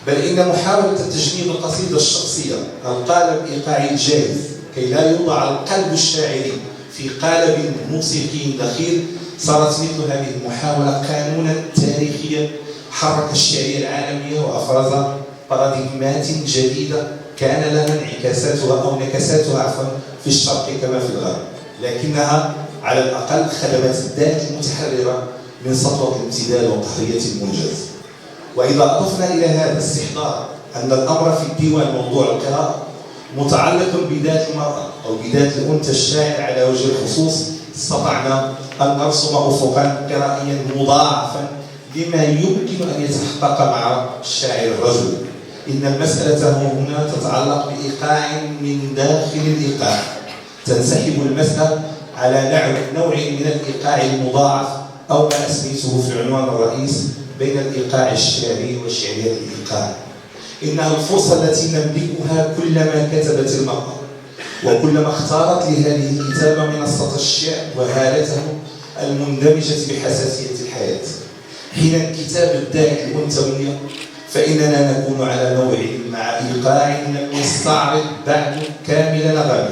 بل إن محاولة تجنيد القصيدة الشخصية القالب الإيقاعي الجاهز كي لا يوضع القلب الشاعري في قالب موسيقي دخيل صارت مثل هذه المحاولة قانونا تاريخيا حرك الشعرية العالمية وأفرز باراديغمات جديدة كان لها انعكاساتها أو نكساتها في الشرق كما في الغرب، لكنها على الأقل خدمت الذات المتحررة من سطوة الامتداد وقهرية المنجز. وإذا أضفنا إلى هذا استحضار أن الأمر في الديوان موضوع القراءة متعلق بذات المرأة أو بذات الأنثى الشاعر على وجه الخصوص، استطعنا أن نرسم أفقا قرائيا مضاعفا لما يمكن أن يتحقق مع الشاعر الرجل. إن المسألة هنا تتعلق بإيقاع من داخل الإيقاع، تنسحب المسألة على نوع من الإيقاع المضاعف أو ما أسميته في العنوان الرئيس بين الإيقاع الشعري وشعرية الإيقاع. إنها الفرصة التي نملكها كلما كتبت المرأة وكلما اختارت لهذه الكتابة منصة الشعر وهالته المندمجة بحساسية الحياة. حين انكتاب الداء الأنثوية فإننا نكون على نوع مع إيقاع لم يستعرض بعد كامل نغمه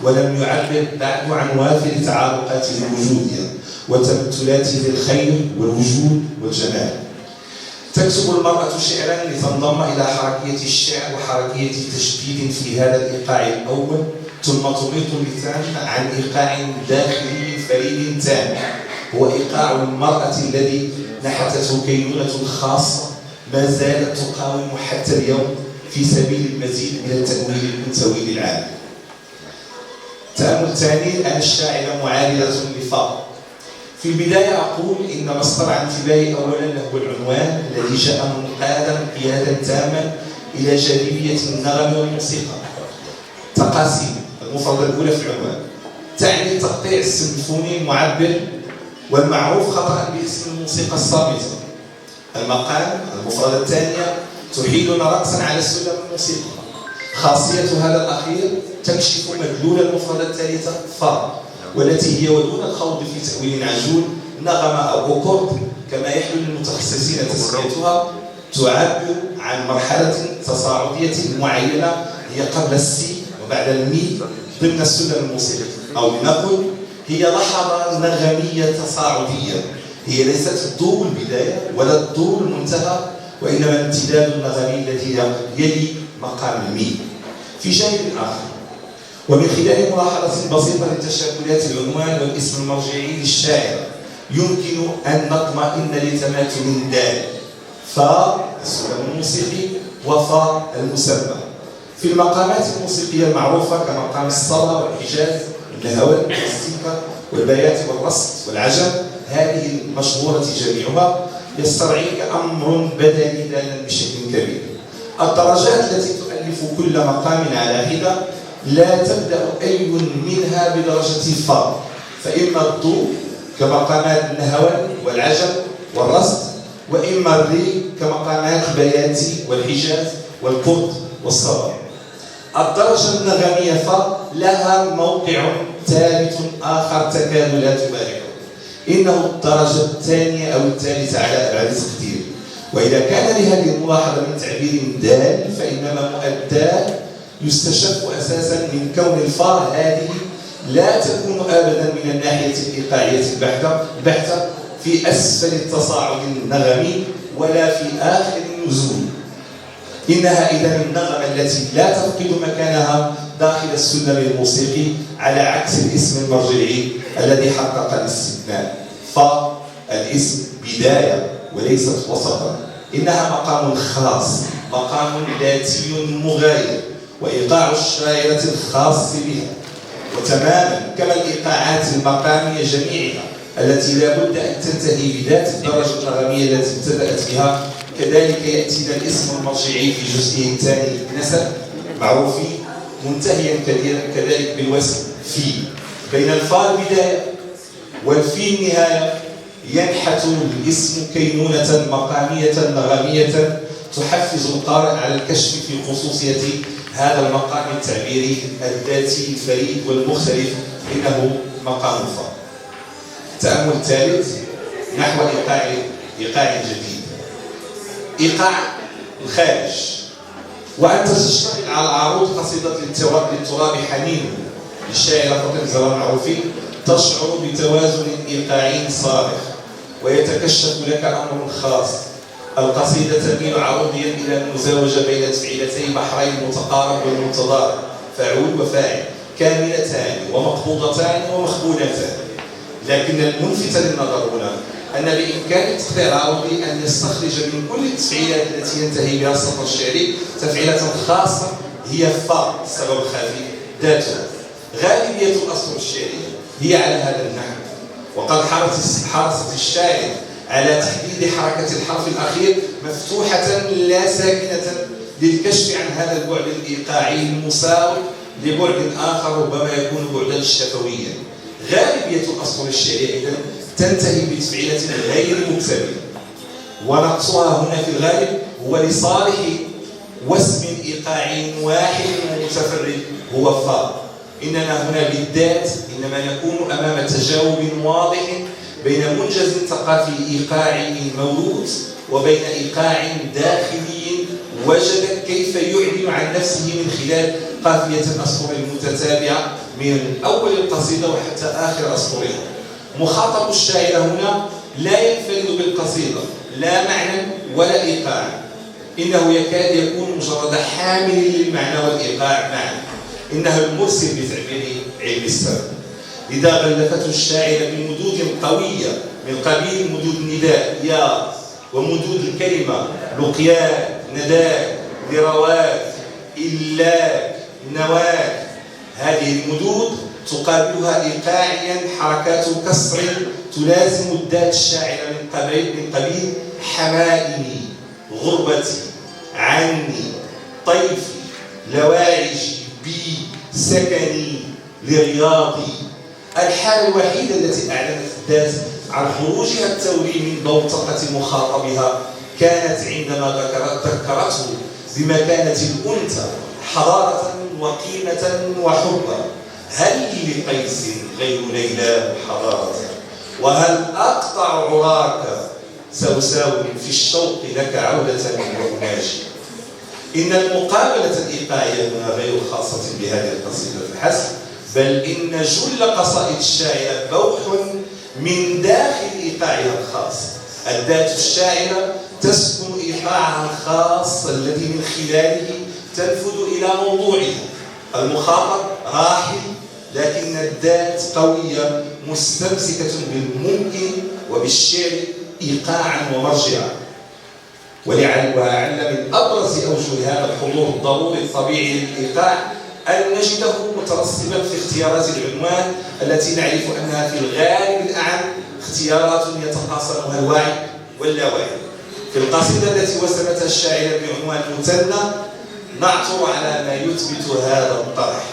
ولم يعبر بعد عن وافر تعلقاته الوجودية وتمثلاته للخير والوجود والجمال. تكتب المرأة شعرا لتنضم إلى حركية الشعر وحركية تجديد في هذا الإيقاع الأول، ثم تميط اللسان عن إيقاع داخلي فريد تام هو إيقاع المرأة الذي نحتته كينونة خاصة ما زالت تقاوم حتى اليوم في سبيل المزيد من التأويل الأنثوي للعالم. تأمل ثاني أن الشاعرة معارضة للفقر. في البداية أقول إن ما استرعى انتباهي أولا هو العنوان الذي جاء منقادا قيادا تاما إلى جاذبية النغم والموسيقى. تقاسيم المفردة الأولى في العنوان تعني التقطيع السيمفوني المعبر والمعروف خطأ باسم الموسيقى الصامتة. المقام المفردة الثانية تحيلنا رأسا على سلم الموسيقى. خاصية هذا الأخير تكشف مدلول المفردة الثالثة فرق، والتي هي ودون الخوض في تأويل عجول نغمة أو أكورد كما يحلو للمتخصصين تسميتها، تعبر عن مرحلة تصاعدية معينة هي قبل السي وبعد المي ضمن السلم الموسيقي، أو لنقل هي لحظة نغمية تصاعدية، هي ليست الدور البداية ولا الدور المنتهى، وإنما الامتداد النغمي الذي يلي مقام المي. في جانب آخر ومن خلال ملاحظة بسيطة لتشابهات العنوان والاسم المرجعي للشاعر يمكن أن نطمئن لتماثل دال فا السلم الموسيقي وفا المسمى في المقامات الموسيقية المعروفة كمقام الصلاة والحجاز والنهوان والمزيكا والبيات والرصد والعجم. هذه المشهورة جميعها يسترعيك أمر بدني دالا بشكل كبير. الدرجات التي تؤلف كل مقام على حدة لا تبدأ أي منها بدرجة فا، فإما الضوء كمقامات النهوان والعجم والرصد، وإما الري كمقامات بياتي والحجاز والقرد والصبر. الدرجة النغمية فا لها موقع ثالث آخر تكاد لا تباركه، إنه الدرجة الثانية أو الثالثة على أبعاد التقدير. وإذا كان لهذه الملاحظة من تعبير دال فإنما مؤداه يستشف أساسا من كون الفا هذه لا تكون أبدا من الناحية الإيقاعية البحتة في أسفل التصاعد النغمي ولا في آخر النزول. إنها إذا النغمة التي لا تفقد مكانها داخل السلم الموسيقي على عكس الاسم المرجعي الذي حقق الاستثناء. فا الاسم بداية وليست وسطا، إنها مقام خاص، مقام ذاتي مغاير، وإيقاع الشاعرة الخاص بها، وتماما كما الإيقاعات المقامية جميعها التي لا بد أن تنتهي بذات الدرجة النغمية التي ابتدأت بها. كذلك يأتينا الاسم المرجعي في جزئه الثاني النسب معروف منتهيا كذلك بالوزن في. بين الفا البداية والفي النهاية ينحت الاسم كينونة مقامية نغمية تحفز القارئ على الكشف في خصوصية هذا المقام التعبيري الذاتي الفريد والمختلف، إنه مقام فا. تأمل ثالث نحو إيقاع إيقاع جديد، إيقاع الخارج. وأنت تشتغل على عروض قصيدة للتراب حنين للشاعرة فاطمة الزهراء المعروفي، تشعر بتوازن إيقاعي صارخ ويتكشف لك أمر خاص. القصيدة تميل عروضيا إلى المزاوجة بين تفعيلتي بحرين متقارب والمتضارب، فعول وفاعل، كاملتان ومقبوضتان ومخبولتان. لكن الملفت للنظر هنا أن بإمكان التقطيع العروضي أن يستخرج من كل التفعيلات التي ينتهي بها السطر الشعري تفعيلة خاصة هي فا السبب الخفي ذاته. غالبية الأسطر الشعرية هي على هذا النحو، وقد حرصت الشاعر على تحديد حركة الحرف الأخير مفتوحة لا ساكنة للكشف عن هذا البعد الإيقاعي المساوي لبعد آخر ربما يكون بعدا شفويا. غالبية الأسطر الشعرية إذن تنتهي بتفعيلة غير مكتملة، ونقصها هنا في الغالب هو لصالح واسم إيقاعي واحد ومتفرد هو فا. إننا هنا بالذات إنما نكون أمام تجاوب واضح بين منجز ثقافي إيقاعي مولود وبين إيقاع داخلي وجد كيف يعلن عن نفسه من خلال قافية الأسطر المتتابعة من أول القصيدة وحتى آخر أسطرها. مخاطب الشاعر هنا لا ينفرد بالقصيدة لا معنى ولا إيقاع، إنه يكاد يكون مجرد حامل للمعنى والإيقاع معا، إنه المرسل بتعبير علم السرد. لذا غلفته الشاعر بمدود قوية من قبيل مدود النداء يا، ومدود الكلمة لقياك نداك ذروات إلاك نواك. هذه المدود تقابلها إيقاعيا حركات كسر تلازم الذات الشاعرة من قبيل حمائمي غربتي عني طيفي لواعجي بي سكني لرياضي. الحالة الوحيدة التي أعلنت الذات عن خروجها التوري من بوتقة مخاطبها كانت عندما ذكرته بمكانة الأنثى حضارة وقيمة وحبا. هل لقيس غير ليلى حضارة، وهل أقطع عراك سوساو في الشوق لك عودة وأناجي. إن المقابلة الإيقاعية هنا غير خاصة بهذه القصيدة فحسب، بل إن جل قصائد الشاعر بوح من داخل إيقاعها الخاص. الذات الشاعرة تسكن إيقاعها الخاص الذي من خلاله تنفذ إلى موضوعها. المخاطب راحل، لكن الذات قوية مستمسكة بالممكن وبالشعر إيقاعا ومرجعا. ولعل من أبرز أوجه هذا الحضور الضروري الطبيعي للإيقاع أن نجده مترسبا في اختيارات العنوان التي نعرف أنها في الغالب الأعم اختيارات يتقاسمها الواعي واللاواعي. في القصيدة التي وسمتها الشاعر بعنوان مثنى نعثر على ما يثبت هذا الطرح.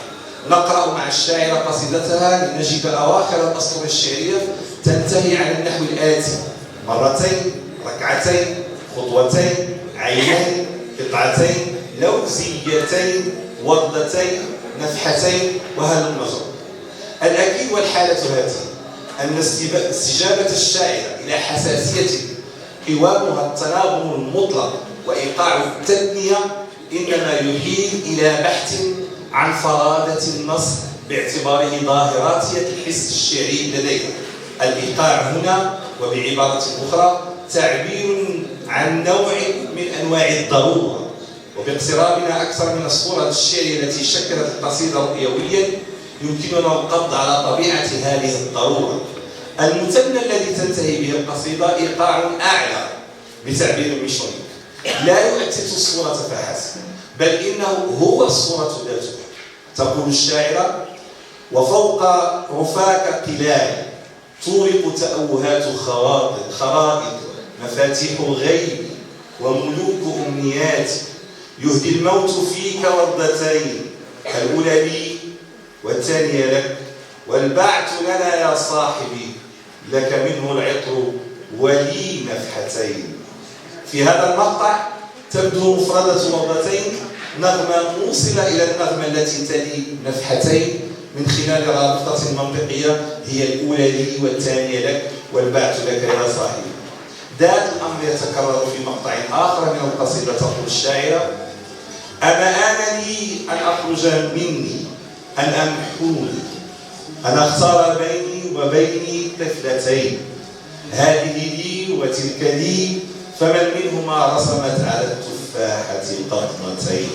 نقرأ مع الشاعرة قصيدتها لنجد أواخر الأسطر الشعرية تنتهي على النحو الآتي: مرتين، ركعتين، خطوتين، عينين، قطعتين، لوزيتين، وردتين، نفحتين، وهل المجر. الأكيد والحالة هذه أن استجابة الشاعرة إلى حساسية قوامها التناغم المطلق وإيقاع التثنية إنما يحيل إلى بحث عن فرادة النص باعتباره ظاهراتية الحس الشعري لديها. الإيقاع هنا وبعبارة أخرى تعبير عن نوع من أنواع الضرورة. وباقترابنا أكثر من الصورة الشعرية التي شكلت القصيدة رؤيويا يمكننا القبض على طبيعة هذه الضرورة. المثنى الذي تنتهي به القصيدة إيقاع أعلى بتعبير ميشونيك، لا يؤسس الصورة فحسب، بل إنه هو الصورة ذاتها. تقول الشاعرة: وفوق رفاك قلال تورق تأوهات خرائط مفاتيح غيب وملوك أمنيات يهدي الموت فيك وردتين، الأولى لي والثانية لك، والبعث لنا يا صاحبي لك منه العطر ولي نفحتين. في هذا المقطع تبدو مفردة وردتين نغمة موصلة إلى النغمة التي تلي نفحتين من خلال رابطة منطقية هي الأولى لي والثانية لك والبعث لك يا صاحبي. ذات الأمر يتكرر في مقطع آخر من القصيدة. تقول الشاعرة: أما آن لي أن أخرج مني، أن أمحوني، أن أختار بيني وبين طفلتين، هذه لي وتلك لي، فمن منهما رسمت على التفاحة قطمتين.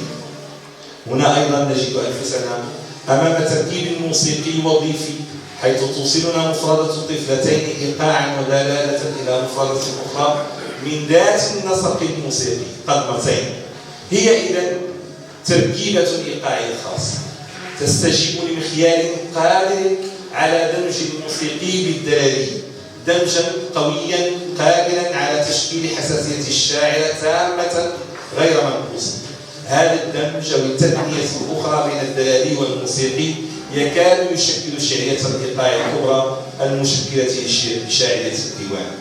هنا أيضا نجد أنفسنا أمام تركيب موسيقي وظيفي، حيث توصلنا مفردة طفلتين إيقاعا ودلالة إلى مفردة أخرى من ذات النسق الموسيقي قطمتين. هي إذن تركيبة إيقاعية خاصة تستجيب لمخيال قادر على دمج الموسيقي بالدلالي، دمجا قويا قادرا على تشكيل حساسية الشاعر تامة غير منقوصة. هذا الدمج والتثنية الأخرى بين الدلالي والموسيقي يكاد يشكل شعرية الإيقاع الكبرى المشكلة لشاعرية الديوان.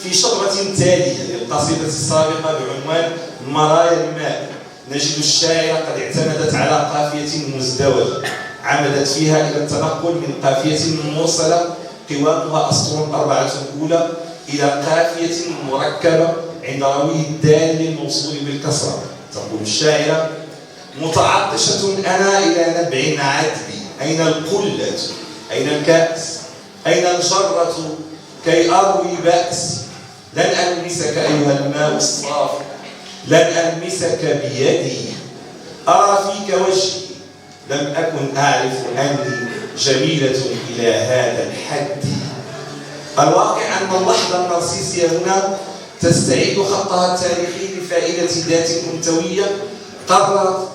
في شطرة تالية للقصيدة السابقة بعنوان مرايا الماء نجد الشاعر قد اعتمدت على قافية مزدوجة عمدت فيها إلى التنقل من قافية مرسلة قوامها أسطر 4 أولى إلى قافية مركبة عند راويه الدال للموصول بالكسرة. تقول الشاعرة: متعطشة أنا إلى نبع عذبي، أين القلة؟ أين الكأس؟ أين الجرة كي أروي بأسي؟ لن ألمسك أيها الماء الصافي، لن ألمسك بيدي، أرى فيك وجهي، لم أكن أعرف أني جميلة إلى هذا الحد. الواقع أن اللحظة النرسيسية هنا تستعيد خطها التاريخي لفائدة ذات أنثوية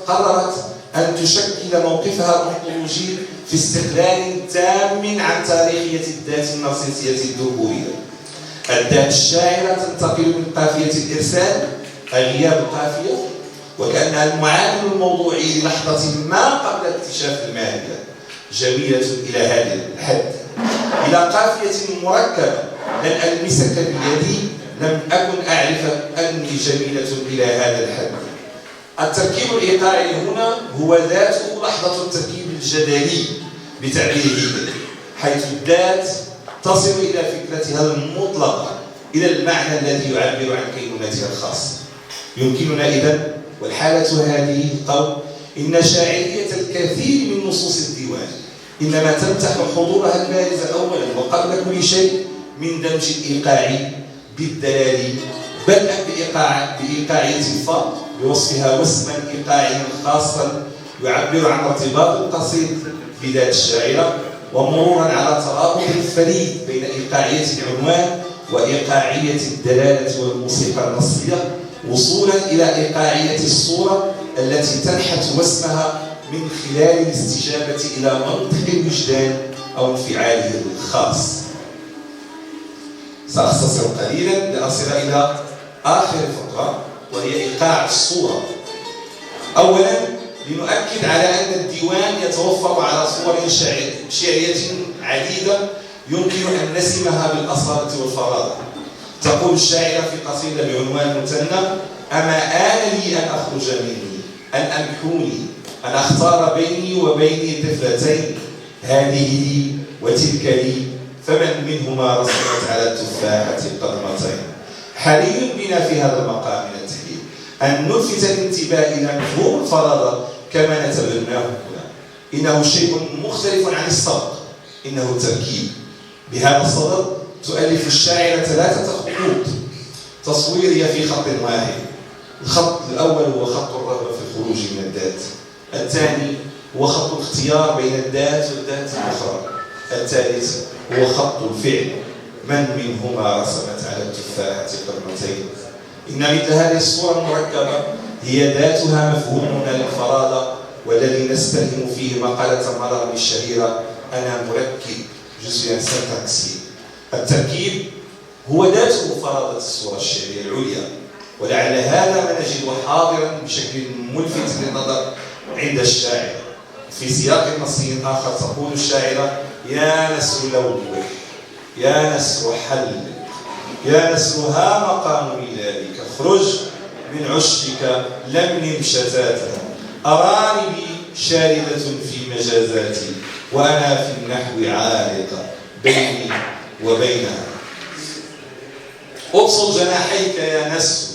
قررت أن تشكل موقفها الأنثولوجي في استقلال تام عن تاريخية الذات النرسيسية الذكورية. الذات الشاعرة تنتقل من قافية الإرسال غياب القافية وكأنها المعادل الموضوعي للحظة ما قبل اكتشاف الماهية، جميلة إلى هذا الحد، إلى قافية مركبة: لن ألمسك بيدي، لم أكن أعرف أني جميلة إلى هذا الحد. التركيب الإيقاعي هنا هو ذاته لحظة التركيب الجدلي بتعبير هيجل، حيث الذات تصل إلى فكرتها المطلقة، إلى المعنى الذي يعبر عن كينونتها الخاصة. يمكننا إذن والحالة هذه القول إن شاعرية الكثير من نصوص الديوان إنما تمتح حضورها البارز أولا وقبل كل شيء من دمج الإيقاع بالدلالي، بدءا بإيقاعية الفاء بوصفها وسما إيقاعيا خاصا يعبر عن ارتباط القصيد بذات الشاعرة، ومرورا على ترابط الفريد بين إيقاعية العنوان وإيقاعية الدلالة والموسيقى النصية، وصولا إلى إيقاعية الصورة التي تنحت وسمها من خلال الاستجابة إلى منطق الوجدان أو انفعاله الخاص. سأختصر قليلا لأصل إلى آخر فقرة وهي إيقاع الصورة. أولا لنؤكد على أن الديوان يتوفر على صور شعرية عديدة يمكن أن نسمها بالأصالة والفرادة. تقول الشاعرة في قصيدة بعنوان مثنى: أما آن لي أن أخرج مني، أن أمحوني، أن أختار بيني وبين طفلتين، هذه لي وتلك لي، فمن منهما رسمت على التفاحة قطمتين. حري بنا في هذا المقام من التحليل أن نلفت الانتباه إلى مفهوم الفرادة كما نتبناه هنا. إنه شيء مختلف عن السبق، إنه تركيب. بهذا الصدد تؤلف الشاعرة 3 خطوط تصويرية في خط واحد. الخط الأول هو خط الرغبة في الخروج من الذات، الثاني هو خط الاختيار بين الذات والذات الأخرى، الثالث هو خط الفعل: من منهما رسمت على التفاحة قطمتين. إن مثل هذه الصورة المركبة هي ذاتها مفهومنا للفرادة، والذي نستلهم فيه مقالة مالرمي الشهيرة: أنا مركب جزء سنتاكسي. التركيب هو ذاته فرادة الصورة الشعرية العليا، ولعل هذا ما نجده حاضرا بشكل ملفت للنظر عند الشاعر. في سياق نصي آخر تقول الشاعرة: يا نسر لونك، يا نسر حلك، يا نسر ها مقام ميلادك، اخرج من عشقك لملم شتاتها، أراني بي شاردة في مجازاتي، وأنا في النحو عالقة بيني وبينها. ابسط جناحيك يا نسر،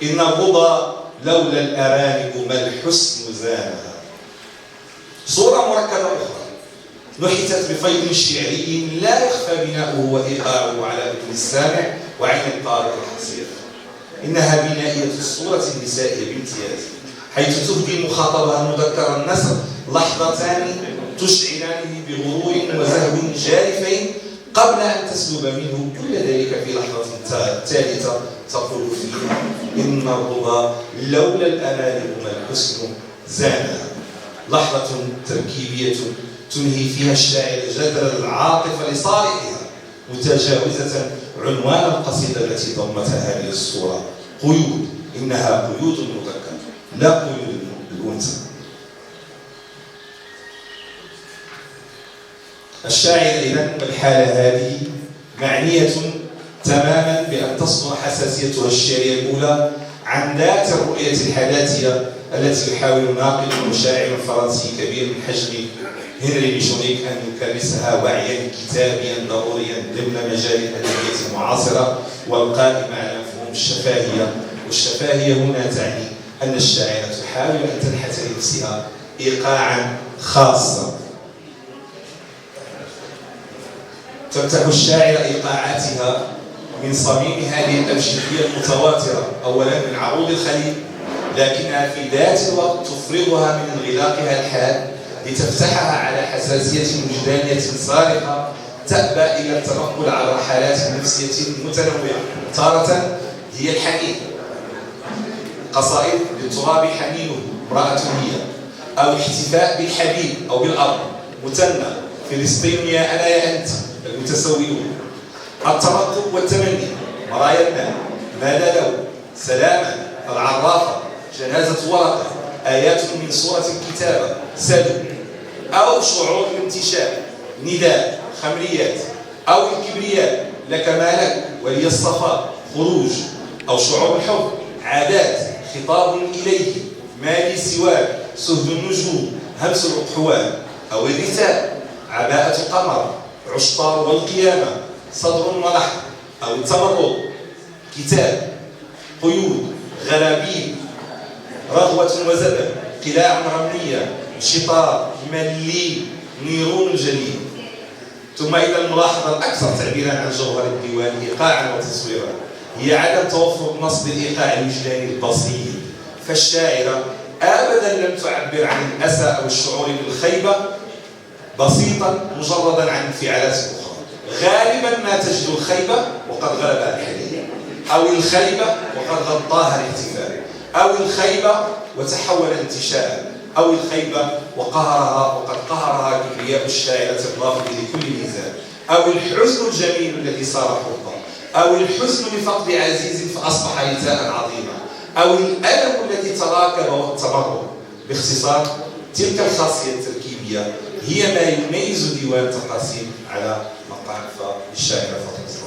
إن الرضا لولا الأرانب ما الحسن زانها. صورة مركبة أخرى نحتت بفيض شعري لا يخفى بناؤه وإيقاعه على أذن السامع وعين القارئ الحصير. إنها بنائية الصورة النسائية بامتياز، حيث تهدي مخاطبها المذكر النسر لحظتان تشعرانه بغرور وزهو جارفين قبل أن تسلب منه كل ذلك في لحظة ثالثة تقول فيها إن الرضا لولا الأناني ما الحسن زانها. لحظة تركيبية تنهي فيها الشاعر جدل العاطفة لصالحها، متجاوزة عنوان القصيدة التي ضمتها هذه الصورة قيود. إنها قيود المذكر لا قيود الأنثى. الشاعر إذن بالحالة هذه معنية تماما بأن تصدر حساسيتها الشعرية الأولى عن ذات الرؤية الحداثية التي يحاول ناقد وشاعر فرنسي كبير من حجم هنري ميشونيك أن يكرسها وعيا كتابيا ضروريا ضمن مجال الأدبية المعاصرة والقائمة على مفهوم الشفاهية. والشفاهية هنا تعني أن الشاعرة تحاول أن تنحت لنفسها إيقاعا خاصا. تفتح الشاعرة إيقاعاتها من صميم هذه الأبجدية المتواترة، أولا من عروض الخليل، لكنها في ذات الوقت تفرغها من انغلاقها الحاد لتفتحها على حساسية وجدانية صارخة تأبى إلى التنقل عبر حالات نفسية متنوعة. تارة هي الحنين، قصائد للتراب حنينه امرأة هي، أو الاحتفاء بالحبيب أو بالأرض مثنى فلسطين يا أنا يا أنت المتسولون. الترقب والتمني مرايا الماء، ماذا لو، سلاما، العرافة، جنازة ورقة، آيات من سورة الكتابة، سد، أو شعور الانتشاء، نداء، خمريات، أو الكبرياء، لك ما لك، ولي الصفاء، خروج، أو شعور الحب، عادات، خطاب إليه، ما لي سواك، سهد النجوم، همس الأقحوان، أو الرثاء، عباءة قمر، عشطار والقيامة، صدر ولحم، أو التمرد، كتاب، قيود، غرابيب، رغوة وزبل، قلاع رملية، شطار، مليل، نيرون الجليل. ثم إذا الملاحظة الأكثر تعبيرا عن جوهر الديوان إيقاعا وتصويرا هي عدم توفر نصب الإيقاع الوجداني البسيط. فالشاعرة أبدا لم تعبر عن الأسى أو الشعور بالخيبة بسيطا مجردا عن انفعالات أخرى. غالبا ما تجد الخيبة وقد غلبها الحنين، أو الخيبة وقد غطاها الاحتفال، أو الخيبة وتحول انتشاء، أو الخيبة وقد قهرها كبرياء الشاعرة الرافض لكل ميزان، أو الحزن الجميل الذي صار حرقا، أو الحزن لفقد عزيز فأصبح نساء عظيما، أو الألم الذي تراكب والتمرد. باختصار تلك الخاصية التركيبية هي ما يميز ديوان تقاسيم على مقام الشاعرة فاطمة.